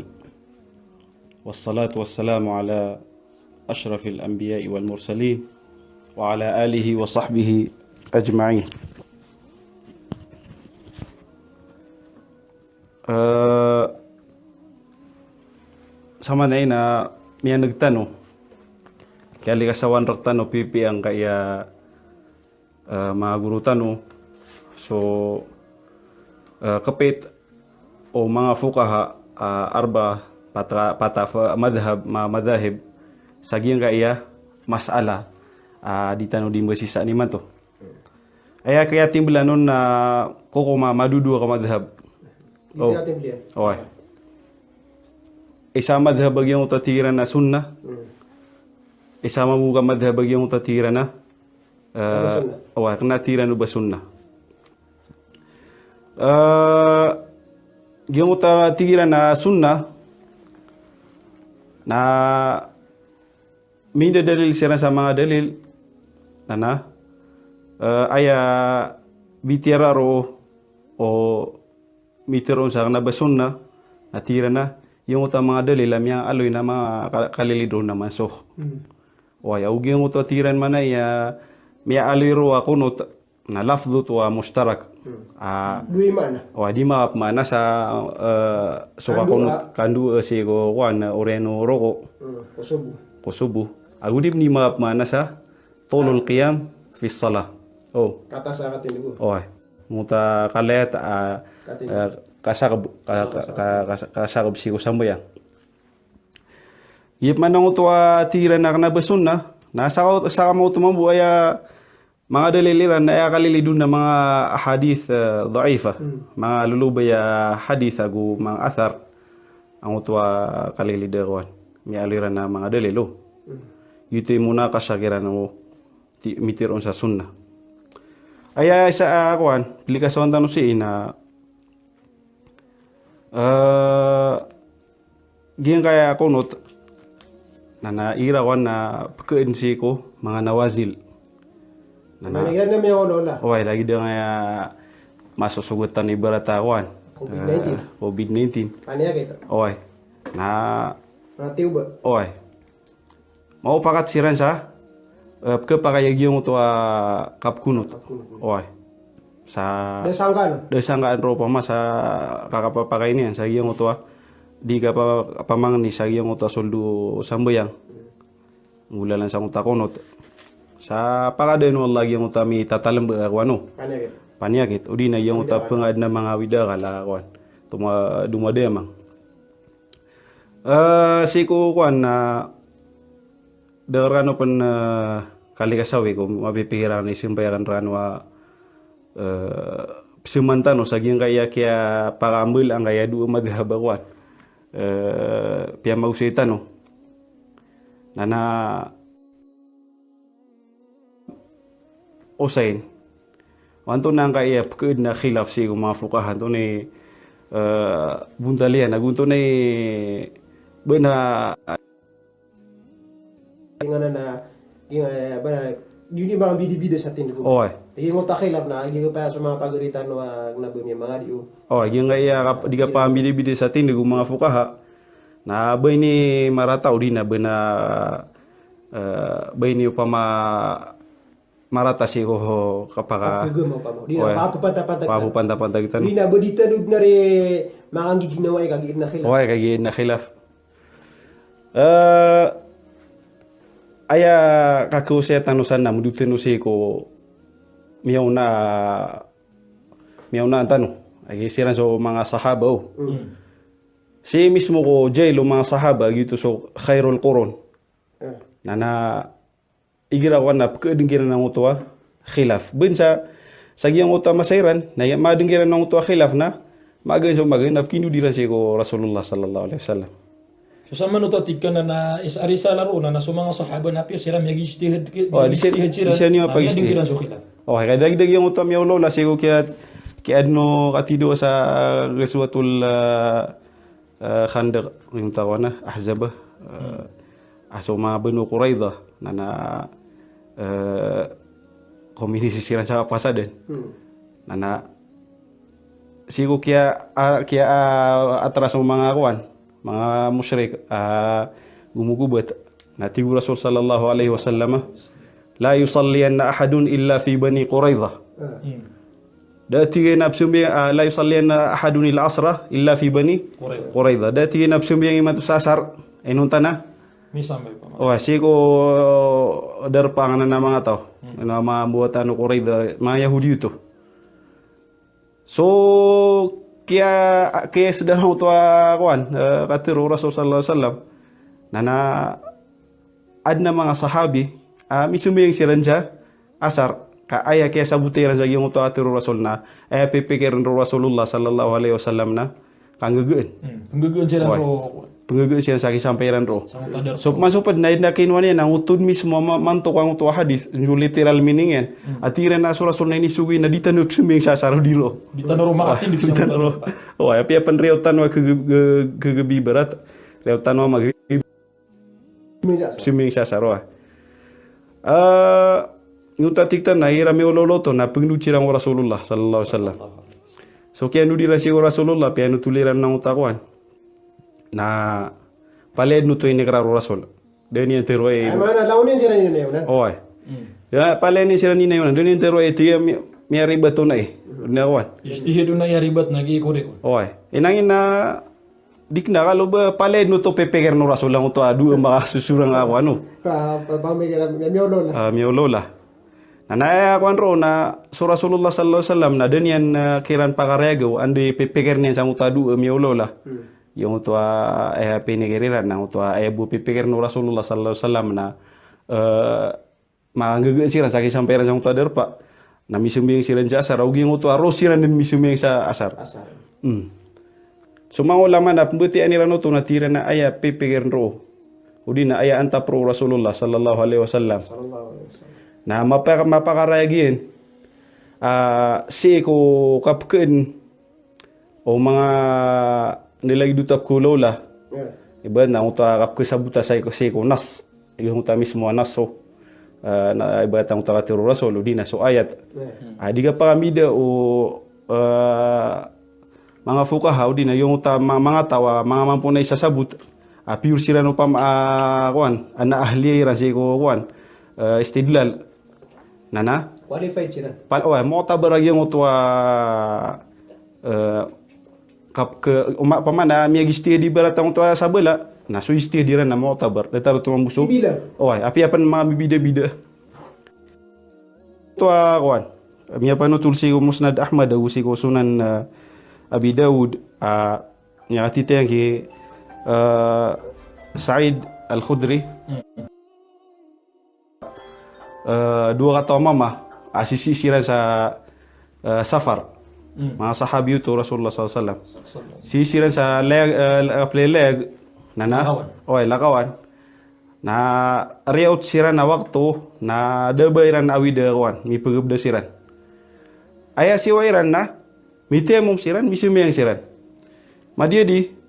Speaker 4: والصلاة والسلام على أشرف الأنبياء والمرسلين وعلى آله وصحبه أجمعين. Sama na ina miya nagtano kaya likasawan raktano pipi ang kaya mga guru tano so kapit o mga fukaha arba pata madhab sagyang kaya masala di tano di masisa ni man to aya kaya timbulan nun na kokoma madudu ka madhab isa madhab bagyang utatiran na sunna isa mamuga madhab bagyang utatiran na kena tiran ba sunna yung tigiran na sunna na minda dalil sira sa mga dalil na aya bitiraro o mitiron sa na basunna na tira na yung mga dalil amya aloy na mga kalilidro naman so aya yung tiran man ay miya aloy ro akunot na lafdhu wa mushtarak di maap mana sa suka kunut kandu si ko wan oreno roko kosubu agudib ni maap mana sa tulul qiyam fi salah
Speaker 3: kata sa katin ko
Speaker 4: muta kalet kasakab si ko sambayang yip manang utwa tira na kanabasun na nasa mo tumambu aya mga daliliran na kalilidun na mga hadith dha'ifa mga lulubay hadith agu mga athar ang utwa kalilidawan may aliran na mga dalilo yuti muna kasagiran mo mitiron sa sunnah aya sa akuan pilikasawan tanu si na Giyang kaya kunot na irawan na pagkain si ko mga nawazil.
Speaker 3: Nangilan na may lola.
Speaker 4: Oy, lagi dia nga masusugutan ni baratawan.
Speaker 3: COVID-19.
Speaker 4: COVID-19.
Speaker 3: Paniya kita.
Speaker 4: Oy. Na
Speaker 3: Ratiu ba?
Speaker 4: oy. Mau pakat siran sa pagkapakayag yung ito kapkunot. Oy. Sa
Speaker 3: Desangkan.
Speaker 4: ro pa ma sa kakapapakay niyan sa iyong ito di ka pa pamang ni sa iyong ito soldo sambayang. Mula lang sa uta kunot. Sa pakadayon wala yung uta mi tatalam ba ano.
Speaker 3: Paniya kita.
Speaker 4: Panyakit udi na yung uta pangad na mga widara la kwan. Tuma dumade mang. Siku kwan na darano pan kali kasawi ko mapipikiran ni simbayaran ranwa sumantano sa gyang kaya parambil ang kaya dua madhabawan pia mausita no nana osain wanto nang kaya pagod na khilaf si mga fukahan to ni buntalian nagunto ni bena
Speaker 3: Ingana na ingana ba yun yung mga bidi-bida sa tindig ko.
Speaker 4: oy
Speaker 3: Tingin mo takilap na, igi ko pa sa mga paguritan no nabumi mga diyo.
Speaker 4: oh gyang kaya di ka pa bidi sa tindig mga fukaha na bay ni marataw di na bena bay ni upama marata si ko kapaka
Speaker 3: Pagugum mo pa mo. Di na papapantapantag.
Speaker 4: papupantapantag tan
Speaker 3: Di na boditanud na rin mga giginawa kagiib na kilap.
Speaker 4: oy kay na khilaf aya kakuse tanusan na mudutenu si ko miyaw na tanu ay siran so mga sahaba oh. Si mismo ko jailo mga sahaba gitu so khairul qurun nana igirawan na pagkadingkiran ng utwa khilaf bin sa giyang utwa masairan na madingkiran ng utwa khilaf na magan so magan na kinudiran si ko Rasulullah sallallahu alaihi wasallam.
Speaker 2: So sa manutotik ka na is-arisa laro na sa mga sahaba na piya sila may ijtihad
Speaker 4: Di siya niya pag-ijtihad. Okay, kaya dagdag yung utam yung lola sigo kaya adno katido sa Ghazwatul Khandaq yung tawa na Ahzab aso mga Banu Quraidah na komunisi siran sa pasaden na sigo kaya atras ng mga kuan mga musyrik gumugubat na tigu Rasul sallallahu alaihi wasallam la yusalliyanna ahadun illa fi bani Quraidah dati nabsumbi la yusalliyanna ahadun ila asra illa fi bani Quraidah dati nabsumbi yang imatu sasar enuntana
Speaker 2: Misambay pa.
Speaker 4: oh siko darpangan na mga tao na mga buatan Quraidah mga Yahudi itu so kaya sudah tua kawan kata Rasul sallallahu alaihi wasallam nana adna mga sahabi misumi yang siranja asar ka aya kaya sabutiran sa yung tua atir Rasul na pipikiran Rasulullah sallallahu alaihi wasallam na kanggegeun
Speaker 2: Penggegeun sila ro.
Speaker 4: Penggegeun siya sa kisampairan ro
Speaker 2: Tadar.
Speaker 4: so masupad na kinwan yan ang utod mismo mantok ang tua hadis yung literal meaning yan atiran na Rasul na ini suwi na ditanuk suming sasar dilo
Speaker 2: Di tanaro maatin di sa
Speaker 4: oh ya pia penriautan wa kegebi berat riautan wa maghrib suming sasar wa nuta tiktan na hira me ololoto na pengducirang Rasulullah sallallahu alaihi wasallam so kaya nu dirasi Rasulullah pia nu tuliran na utakwan na paled nu to ini kra Rasul deni entero
Speaker 3: Ay mana launin sila nyo na yun.
Speaker 4: oh ya paled ni sira ni na yun deni entero tiya mi ribato na na wan
Speaker 2: Ijtihad na yaribat nagi ko.
Speaker 4: oy inangin na dikna kalau ba paled no to pepeker no Rasul lang to adu mga susurang ako ano
Speaker 3: Pamikiran
Speaker 4: miolola na ako ro na so Rasulullah sallallahu alaihi wasallam na denian kiran pakarego andi pepeker niyan sa utadu miolola yung to pinigiriran na to bu pepeker no Rasulullah sallallahu alaihi wasallam na manggegeun siran sa kisamperan sa utadar pa na misumbing siran sa asar ugi ngo to arosiran din misumbing sa asar so mga ulama na pembuti aniran to natira na aya pepeker ro udi na aya anta pro Rasulullah sallallahu alaihi wasallam na mapakarayagin si ko kapken o mga nilay dutap kulo la Iba na uta kap kesabuta sa ko nas. Yung uta mismo naso. Na iba tang uta katiru rasul udina so ayat. Diga pa kami da o mga fukaha udina yung uta mga tawa mga mampunay sa sabut. Pure sila no pam kuan ana ahli ran si ko kuan istidlal nana
Speaker 3: Qualified sila.
Speaker 4: mu'tabar yung utwa kap ke pamana mi gisti di baratang utwa sabela na so isti di ran na mu'tabar datar tu mambuso
Speaker 3: Bibilang.
Speaker 4: api apan mga bibida-bida utwa kuan mi apan tulsi ko musnad ahmad usi ko sunan abi daud nya atite yang ki Sa'id Al-Khudri dua kata mama sisiran sa safar mga sahabi itu Rasulullah SAW sisiran sa leg nana lakawan na riyaut siran na waktu na debayran awida kawan mi pegubda siran aya siwairan na mitemum siran misumiyang siran madia di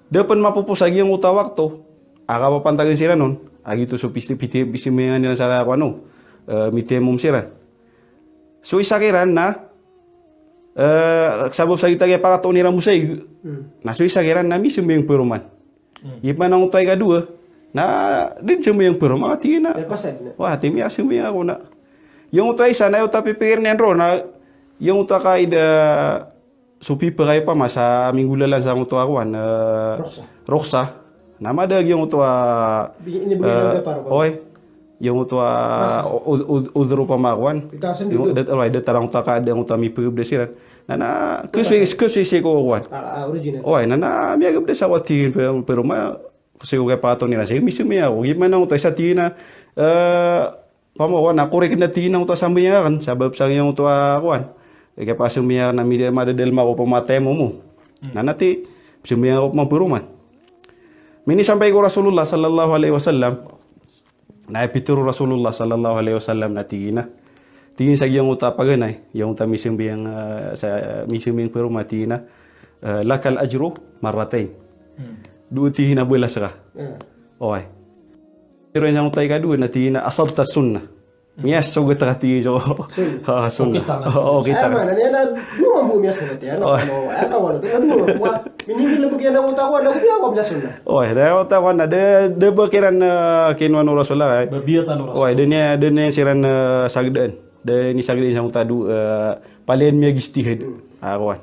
Speaker 4: depan mapupus lagi yang uta waktu aga papantagan siran nun gitu so pisi mengan nila sa kuano mitemum siran so isakiran na sabab sa kita kaya pakato ni ramusay na so isakiran na misumiyang peruman ipan ang utay kadua na din sumiyang peruman tingin na wah timi asumiyang ako na yung utay isa na uta pipikir niyan ro na yung uta kaida supi perai pa masa minggu lalan sa uta akuan Roksa nama ada yung uta
Speaker 3: Ini bagaimana para
Speaker 4: yung uta udro pa makuan
Speaker 3: Itasan
Speaker 4: yung
Speaker 3: dulu.
Speaker 4: tarang uta ka ada yung uta mi pegub desiran nana kuswe ko kuan
Speaker 3: Original.
Speaker 4: nana mi agab desa wati pero ma kuswe ko kay pato ni na sige misumi ako gimana uta sa tina pamawan ako rin na tina uta sa miya kan sabab sa yung uta kuan kaya pa sumiya na media madadal mo ko pamatay mo. Nanati sumiya ko mapuruman. Mini sampai ko Rasulullah sallallahu alaihi wasallam. Na epituro Rasulullah sallallahu alaihi wasallam na tigina. Tingin sa yung uta paganay, yung tamising biyang sa mising peruma tigina. Lakal ajru marratain. Duti na bulas ka. Okay. Pero yung utay ka doon na tigina asabta sunnah. Miyas so gata kati so sunnah. Kita.
Speaker 3: Mana ni ana dua mambu mias nanti ana ana wala tu dua kuwa minimil na bugyan ang uta ko na biya ko biya sunna.
Speaker 4: Da uta ko na de bakiran kinwan Rasulullah.
Speaker 2: Babiyatan Rasulullah.
Speaker 4: Denya siran sagdan. De ni sagdan sang uta du palen mi gistihad. Kawan.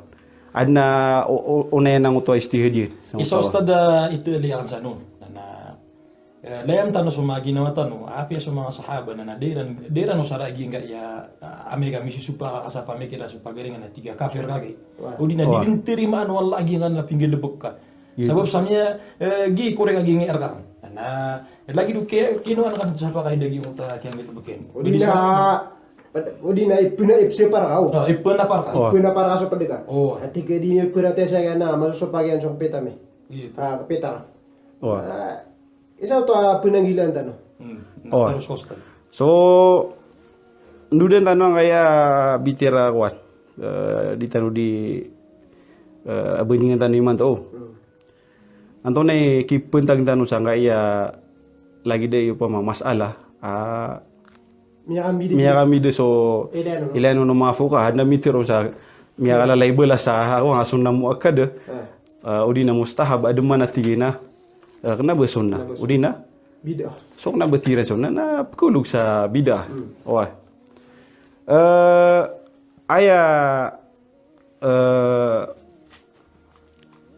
Speaker 4: Adna unay nang uta istihad.
Speaker 2: Isa ustada itu liyan sa no. Layam tano sumagi na matano, api sa mga sahaba na deran no saragi nga ya ame kami supa kasapa me kira supa garingan na tiga kafir kagi. Udi na didin terima anu lagi nga na pinggir lebok ka. Sabab samnya gi kore kagi nga erkan. Na lagi du kino an kan sapa kay dagi unta kaya lebeken.
Speaker 3: Udi na ipuna ipse para kau.
Speaker 2: Ipuna
Speaker 3: para kaso padika. Ati ke di ipuna te sa na maso pagian so peta me. Peta. Isa to penanggilan tano.
Speaker 2: Terus kosta.
Speaker 4: So nuden tano kaya bitira kuat di tanu di abeningan taniman to. Antone ki pentang tanu sangga ya lagi de upama masalah miya kami de so ilano no mafuka handa mitiro sa miya kala label sa ako nga sunna muakkad udina mustahab adman atigina kena bersunnah udina
Speaker 3: bidah
Speaker 4: sok na betira sunnah na kuluk sa bidah aya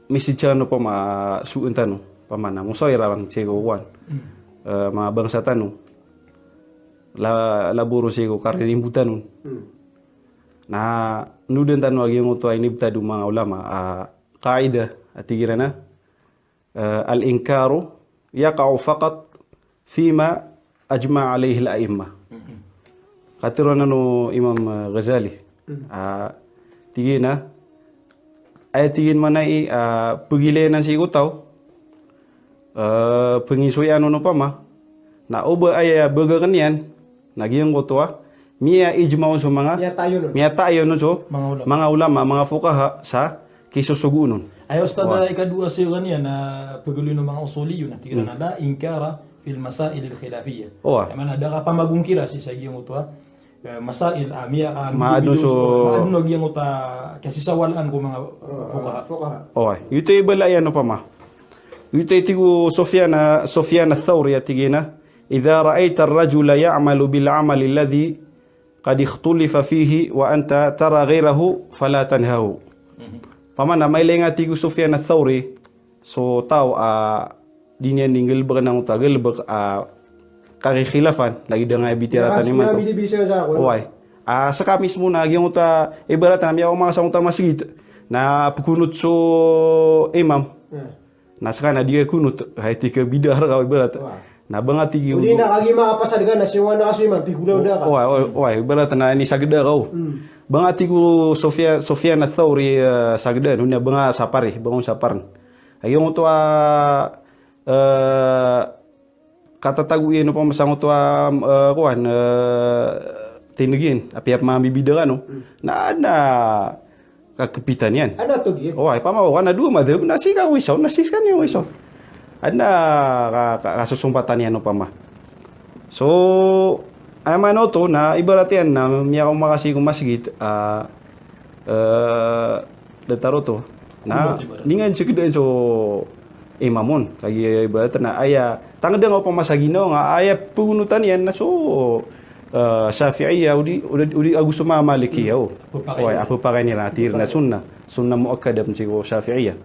Speaker 4: misi chano pama suun tanu pamana musoira bang cegowan mga bangsa tanu laburo sego karin imbutanu na nuden tanu agi nguto ini betadu mga ulama kaidah atigirana al-inkaru yaqa'u faqat fima ajma' alaihi al-a'immah. Katiron no Imam Ghazali. Tigina ay tigin manai pegilenan si utaw pengisuyan no pama na oba ay bagakan yan nagiyang kutwa miya ijma'un so mga miya tayo no so mga ulama mga fuqaha sa kisusugunon.
Speaker 2: Ay Ustad, ikadua siya niya na pagulio ng mga usuliyo na tira na la inkara fil masail al-khilafiyya. Mana ada ka pa magungkira si sa giyong utwa masail amiya ka maadno giyong uta kasi sawalan ko mga fuqaha.
Speaker 4: Yuto ibala yan pa ma. Yuto tigo Sufyan ath-Thawri atigina idza ra'aita ar-rajula ya'malu bil 'amali alladhi qad ikhtulifa fihi wa anta tara ghayrahu fala tanhahu. Pamana may lenga tigo Sufyan ath-Thawri so tao dinya ninggal nang utagal kaki khilafan lagi dengan bitira taniman to. Saka mismo na yung uta ibarat na miyaw mga sa uta masjid na pukunut so imam. Na saka na dia kunut hay tika bidar ka ibarat. Na bangat tigi.
Speaker 3: Uli na kagi makapasadga na siya na kaso imam pigulaw da ka.
Speaker 4: Ibarat na ni sagda ka. Bangat tigo Sufyan ath-Thawri sagda nunya banga sapari bangun saparn. Ayong to kata tagu no pa masang to kuan tinugin api mami bidara no na ada kakepitan yan.
Speaker 3: Ano to gi?
Speaker 4: Pamaw na dua madhab nasi ka wisaw nasi kan yung wisaw. Ada kasusumpatan yan no pama. So amano to na ibarat yan na miya ko makasi kung masjid dataro to na ningan sigda so imamun kagi ibarat na aya tangda nga pa masagino nga aya pugunutan yan na so Syafi'iyya udi agus ma Malikiyya apa pakai ni ratir na sunna muakkada mciko Syafi'iyya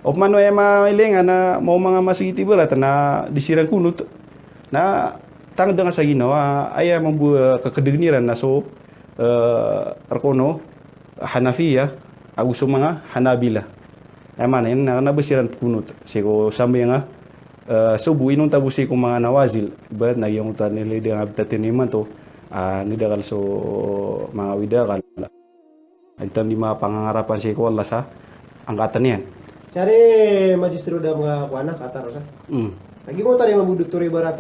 Speaker 4: op mano ay mailenga na mau mga masjid ibarat na disirang kunut na tangda nga sa ginawa aya mambu kakedegniran na so arkono Hanafiyya agus mga Hanabila mana yan na basiran kunut siko sambil nga subuh inong tabusi ko mga nawazil ibarat na yung utan nila yung habitatin naman to nidakal so mga widakal itam di mga pangangarapan si ko Allah sa angkatan yan
Speaker 3: cari magistro da mga kuana kata rosa lagi mo tadi mabudut turi berat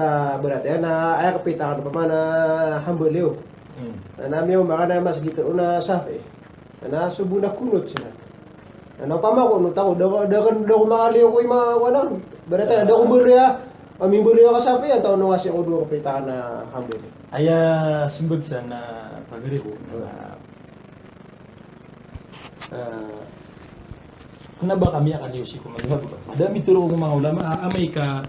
Speaker 3: ya na aya kapitakan pa mana hambeleo na nami mo makana mas gitu una safi na subuh na kunut sila. Ano pa ko no tako dakan makaliw ko mga wala berata da ko ya amimbulo ka sa fiyan taon nga siya ko do kapitakan na hambel
Speaker 2: aya simbag sa na pagribo na ba kami akaliw si kumadhab madami turo ko mga ulama amay ka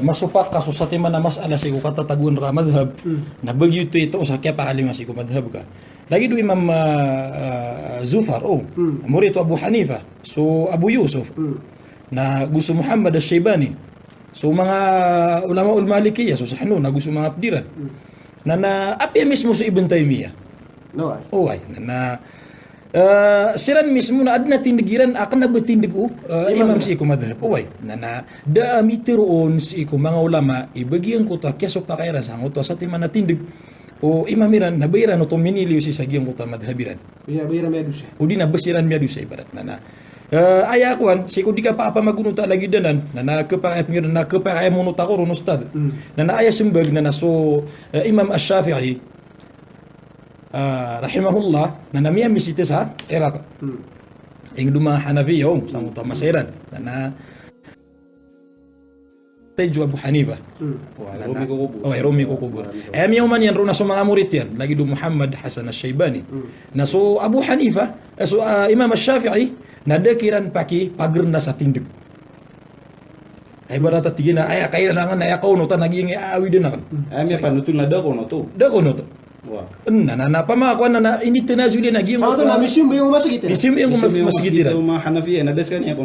Speaker 2: masupak ka so sa tema na mas alas ko katatagun ra madhab na bagyo ito sa kaya pakaliw si kumadhab ka lagi do Imam Zufar murid Abu Hanifa so Abu Yusuf na gusto Muhammad al-Shaybani so mga ulama ul-Malikiyya so sa na gusto mga pdiran na api mismo sa Ibn Taymiyyah na siran mismo na adna tindigiran akan na batindig imam si iku madhab na da mitiroon si iku mga ulama ibagyan ko ta keso pakairan sa ngoto sa tima na tindig o imamiran nabayran to miniliw si sagiyang ko ta madhabiran
Speaker 3: nabayran medus
Speaker 2: udi na basiran medus ibarat na aya kwan si ko di ka pa magunuta lagi danan na nakapakay mo ta ko ron ustad na aya simbag na so Imam Ash-Shafi'i rahimahullah na namiya misite sa Iraq ing duma Hanafiyya sa muta masiran na Tejo Abu Hanifa Rumi ko kubur miyaw man yan ro na so mga murid yan lagi do Muhammad Hasan al-Shaybani na so Abu Hanifa so Imam Ash-Shafi'i nadakiran paki pagerna sa tindig ay barata tigina ay kailangan na yakaw no ta naging aawi din nakan
Speaker 4: ay may panutul na dako no to
Speaker 2: na pamakuan na ini tinazuli na giyong
Speaker 3: to na misyum yung masjid
Speaker 2: masjid
Speaker 4: ma Hanafiya na das
Speaker 2: kaniya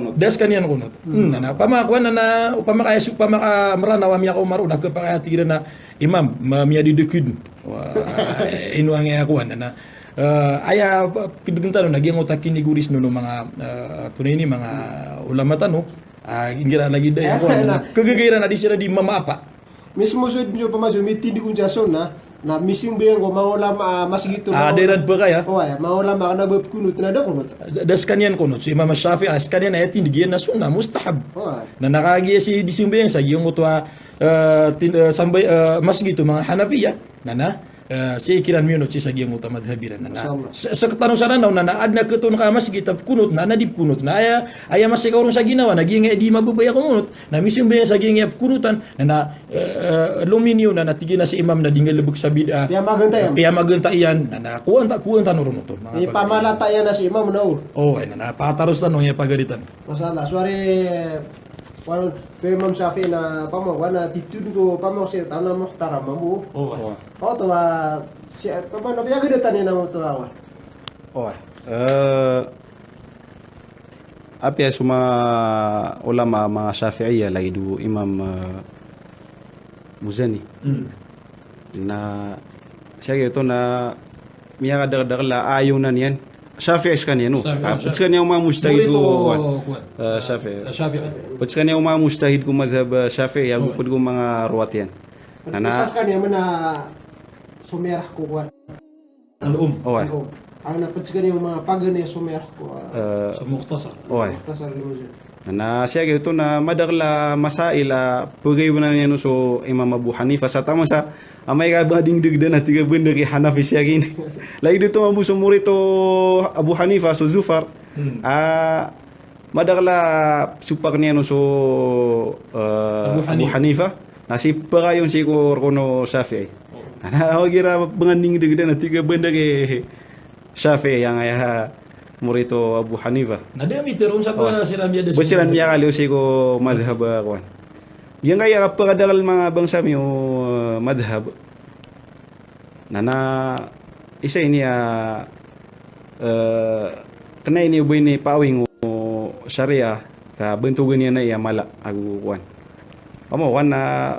Speaker 2: kunot na pamakuan na pamakamrana wa miya ko maru nagkapakatira na imam miya didekid inu ang yakuan na aya kidugentano na giyong utakin ni guris no mga tunay ni mga ulama tano ingira lagi daya kagagairan na di sila di mama apa
Speaker 3: mismo so nyo pamazul mitindi kunjason na misim beng ko maulam mas gitu
Speaker 2: deran pa kaya
Speaker 3: maulam na bab kunut na da kunut
Speaker 2: das kanyan kunut si Imam Shafi'i as kanyan ayatin diyan na sunna mustahab na nakagiya si disimbeng sa yung utwa sambay mas gitu mga Hanafiyya na Sikiran minut si sagi ang utama madhabiran na
Speaker 3: Mashallah.
Speaker 2: sa katanong sana na ad na ketun ka mas kita kunut na dip kunut na aya mas ikaw sa ginawa naging di mabubaya kunut na misim ba sa gingay kunutan na luminyo na natigin na si imam na dingal lubog sa bid'a
Speaker 3: Piya maganda yan.
Speaker 2: piya maganta iyan na kuwan ta nuron to
Speaker 3: Di pamalata yan na si Imam no.
Speaker 2: oh ay na pataros tanong ya pagalitan
Speaker 3: Masalah. Suare wala fe Imam Syafi'i na pamo wana titun ko pamo si tanam muhtaram mamu.
Speaker 2: oh
Speaker 3: Oh to si pamo na biya gede tani na mo to awa.
Speaker 4: Apa ya semua ulama mga Syafi'iyah lagi du Imam Muzani na siya ito na miya kadar la ayaw na niyan Syafi'i kan yan no pats kan yung mga mustahid Syafi'i pats kan yung mga mustahid ko madhab Syafi'i yago pud ko mga ruwat yan
Speaker 3: Isas kan ya mana sumerah ko kuan.
Speaker 2: al-um
Speaker 3: Oh. Ang napatsagan yung mga pagan ya sumerah ko.
Speaker 2: sa mukhtasar
Speaker 3: Tasar limo.
Speaker 4: na siya ito na madagla masaila pugay na niya no so Imam Abu Hanifa sa tama sa amay ka ba ding digdan at tiga benda ki Hanafi siya gini lagi dito mabu so murito Abu Hanifa so Zufar madagla supak niya no so Abu Hanifa nasi pagayon si ko kono Syafi'i ana wagira banganding digdan at tiga benda ki Syafi'i yang ayah murito Abu Hanifa
Speaker 2: nadami teron sa siram ya
Speaker 4: basiran niya kaliw si ko madhab kuan. Yang kaya pagkadagal mga bangsa mi madhab na isa ini kena ini ubay ni pawing syariah ka bentugan niya na iya mala agu kuan. Amo wan na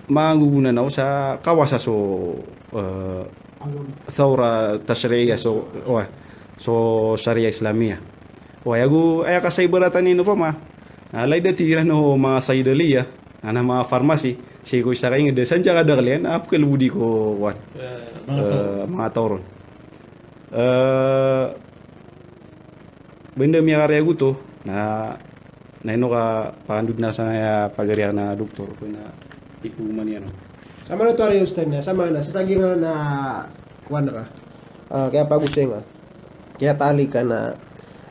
Speaker 4: maguguna na sa kawasa so thawra tashri'iyah so syariah Islamiyah. Ayagu aya kasay baratan nino pa ma. Alay da tira no mga saydaliya, ana mga pharmacy, si ko isa kay ngedesan jaga daglen ap kelbudi ko wan. Mga tauron. Benda mi karya guto na ino ka pakandud na sa pagariya na doktor ko na iku man yan.
Speaker 3: Sama na to ari ustad na sama na sa tagi nga na kuan ka. Kaya pagusay nga. Kaya tali ka na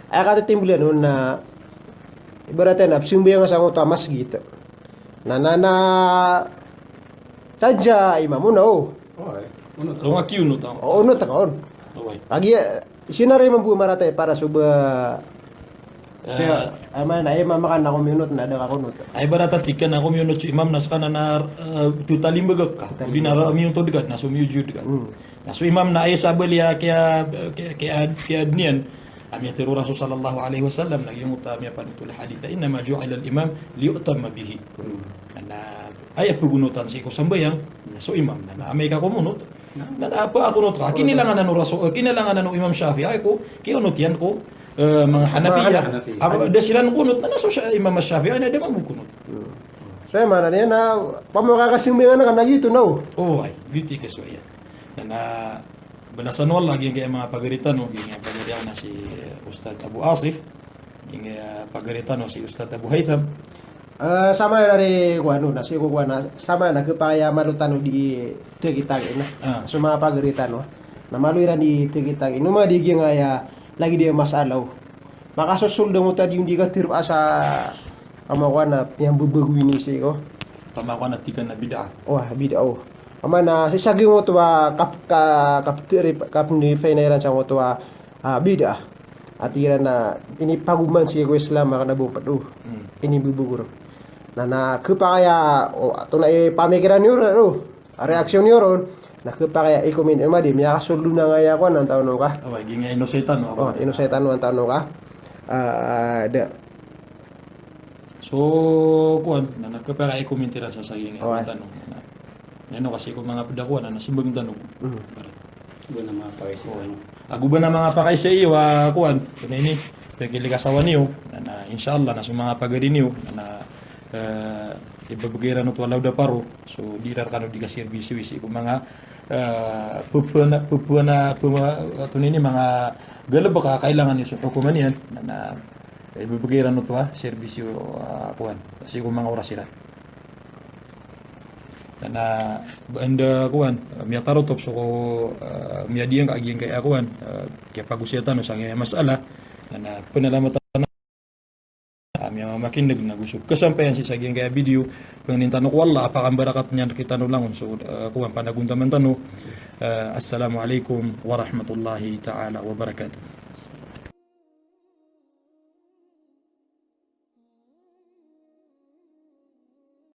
Speaker 3: ay katitimbulan nun na ibaratnya na sumbi nga sa mga masjid na sadya imam mo na
Speaker 2: Kung akiuno tao.
Speaker 3: ono ta kaon pagi sinari man bu marate para suba siya ay man ay mamakan na minut na ada kakunot
Speaker 2: Ay barata tikan ako miyo no imam nas kana na tutalim bagak ka. Uli na miyo to dekat na sumiyo jud dekat. Na so imam na ay sabel ya kaya niyan amya tiru Rasul sallallahu alaihi wasallam na yung utamya panitul hadith inna ma ju'ila al-imam liyutamma bihi. Na ay pugunutan si ko sambayang na so imam na amay ka kumunot. Na apa ako not ka kinilangan no Rasul kinilangan no Imam Shafi'i ay ko kiyunot yan ko mga Hanafiya. Aba desiran kunot na naso siya Imam Shafi'i na di mabukunot.
Speaker 3: so man na na pamukakasimbingan na kana gitu no
Speaker 2: Oh ay beauty kaso yan. Na balasan wala lagi kaya mga pagaritan no gaya pagaritan na si Ustad Abu Asif gaya pagaritan no si Ustad Abu Haytham
Speaker 3: sama na rin kuano na siya kukuha na sama na kapaya malutano di tegitagin na so mga pagaritan no na maluiran di tegitagin no madigi nga ya lagi dia masalaw makasusuldo mo tadi yung di ka tiro asa amakuha na yung bubagwini siya ko
Speaker 2: tama ko na tikan na bid'a.
Speaker 3: wah bida oh ama na sisagi mo to kap ni fenairan sa mo to bida at ira na ini paguman siya ko Islam na bumpat ini bubugur na kaya to na pamikiran niyo reaksyon niyo ron na kaya i-comment di miya kasuldo na nga ya ko ng taon ka
Speaker 2: Oh gaya inosetan no.
Speaker 3: inusetan mo ang taon ka
Speaker 2: So kuan na nagkapara ay komentira sa saging tanong. Ano kasi kung mga padakuan na nasimbang tanong.
Speaker 4: Iba na mga pakay.
Speaker 2: Aguba na mga pakay sa iyo kuan. Kuno ini pagili kasawan niyo na inshallah na mga pagari niyo na ibabagiran no walaw da paro. So dirar kanu di kaserbisyo isi kung mga pupuna tunini mga galaba ka kailangan niyo sa hukuman yan na ibabagiran no serbisyo kuan. Kasi kung mga oras sila. na anda kuan miya tarotop so ko miya diyan ka aging kay akuan kaya pag-usiatan no sang masala na panalamatan miya makinig na gusto kasampayan si saging kaya video pangin tanong wala apakang barakat niya kita no lang so kuan panagunta man tanong assalamu alaikum warahmatullahi taala wabarakatuh.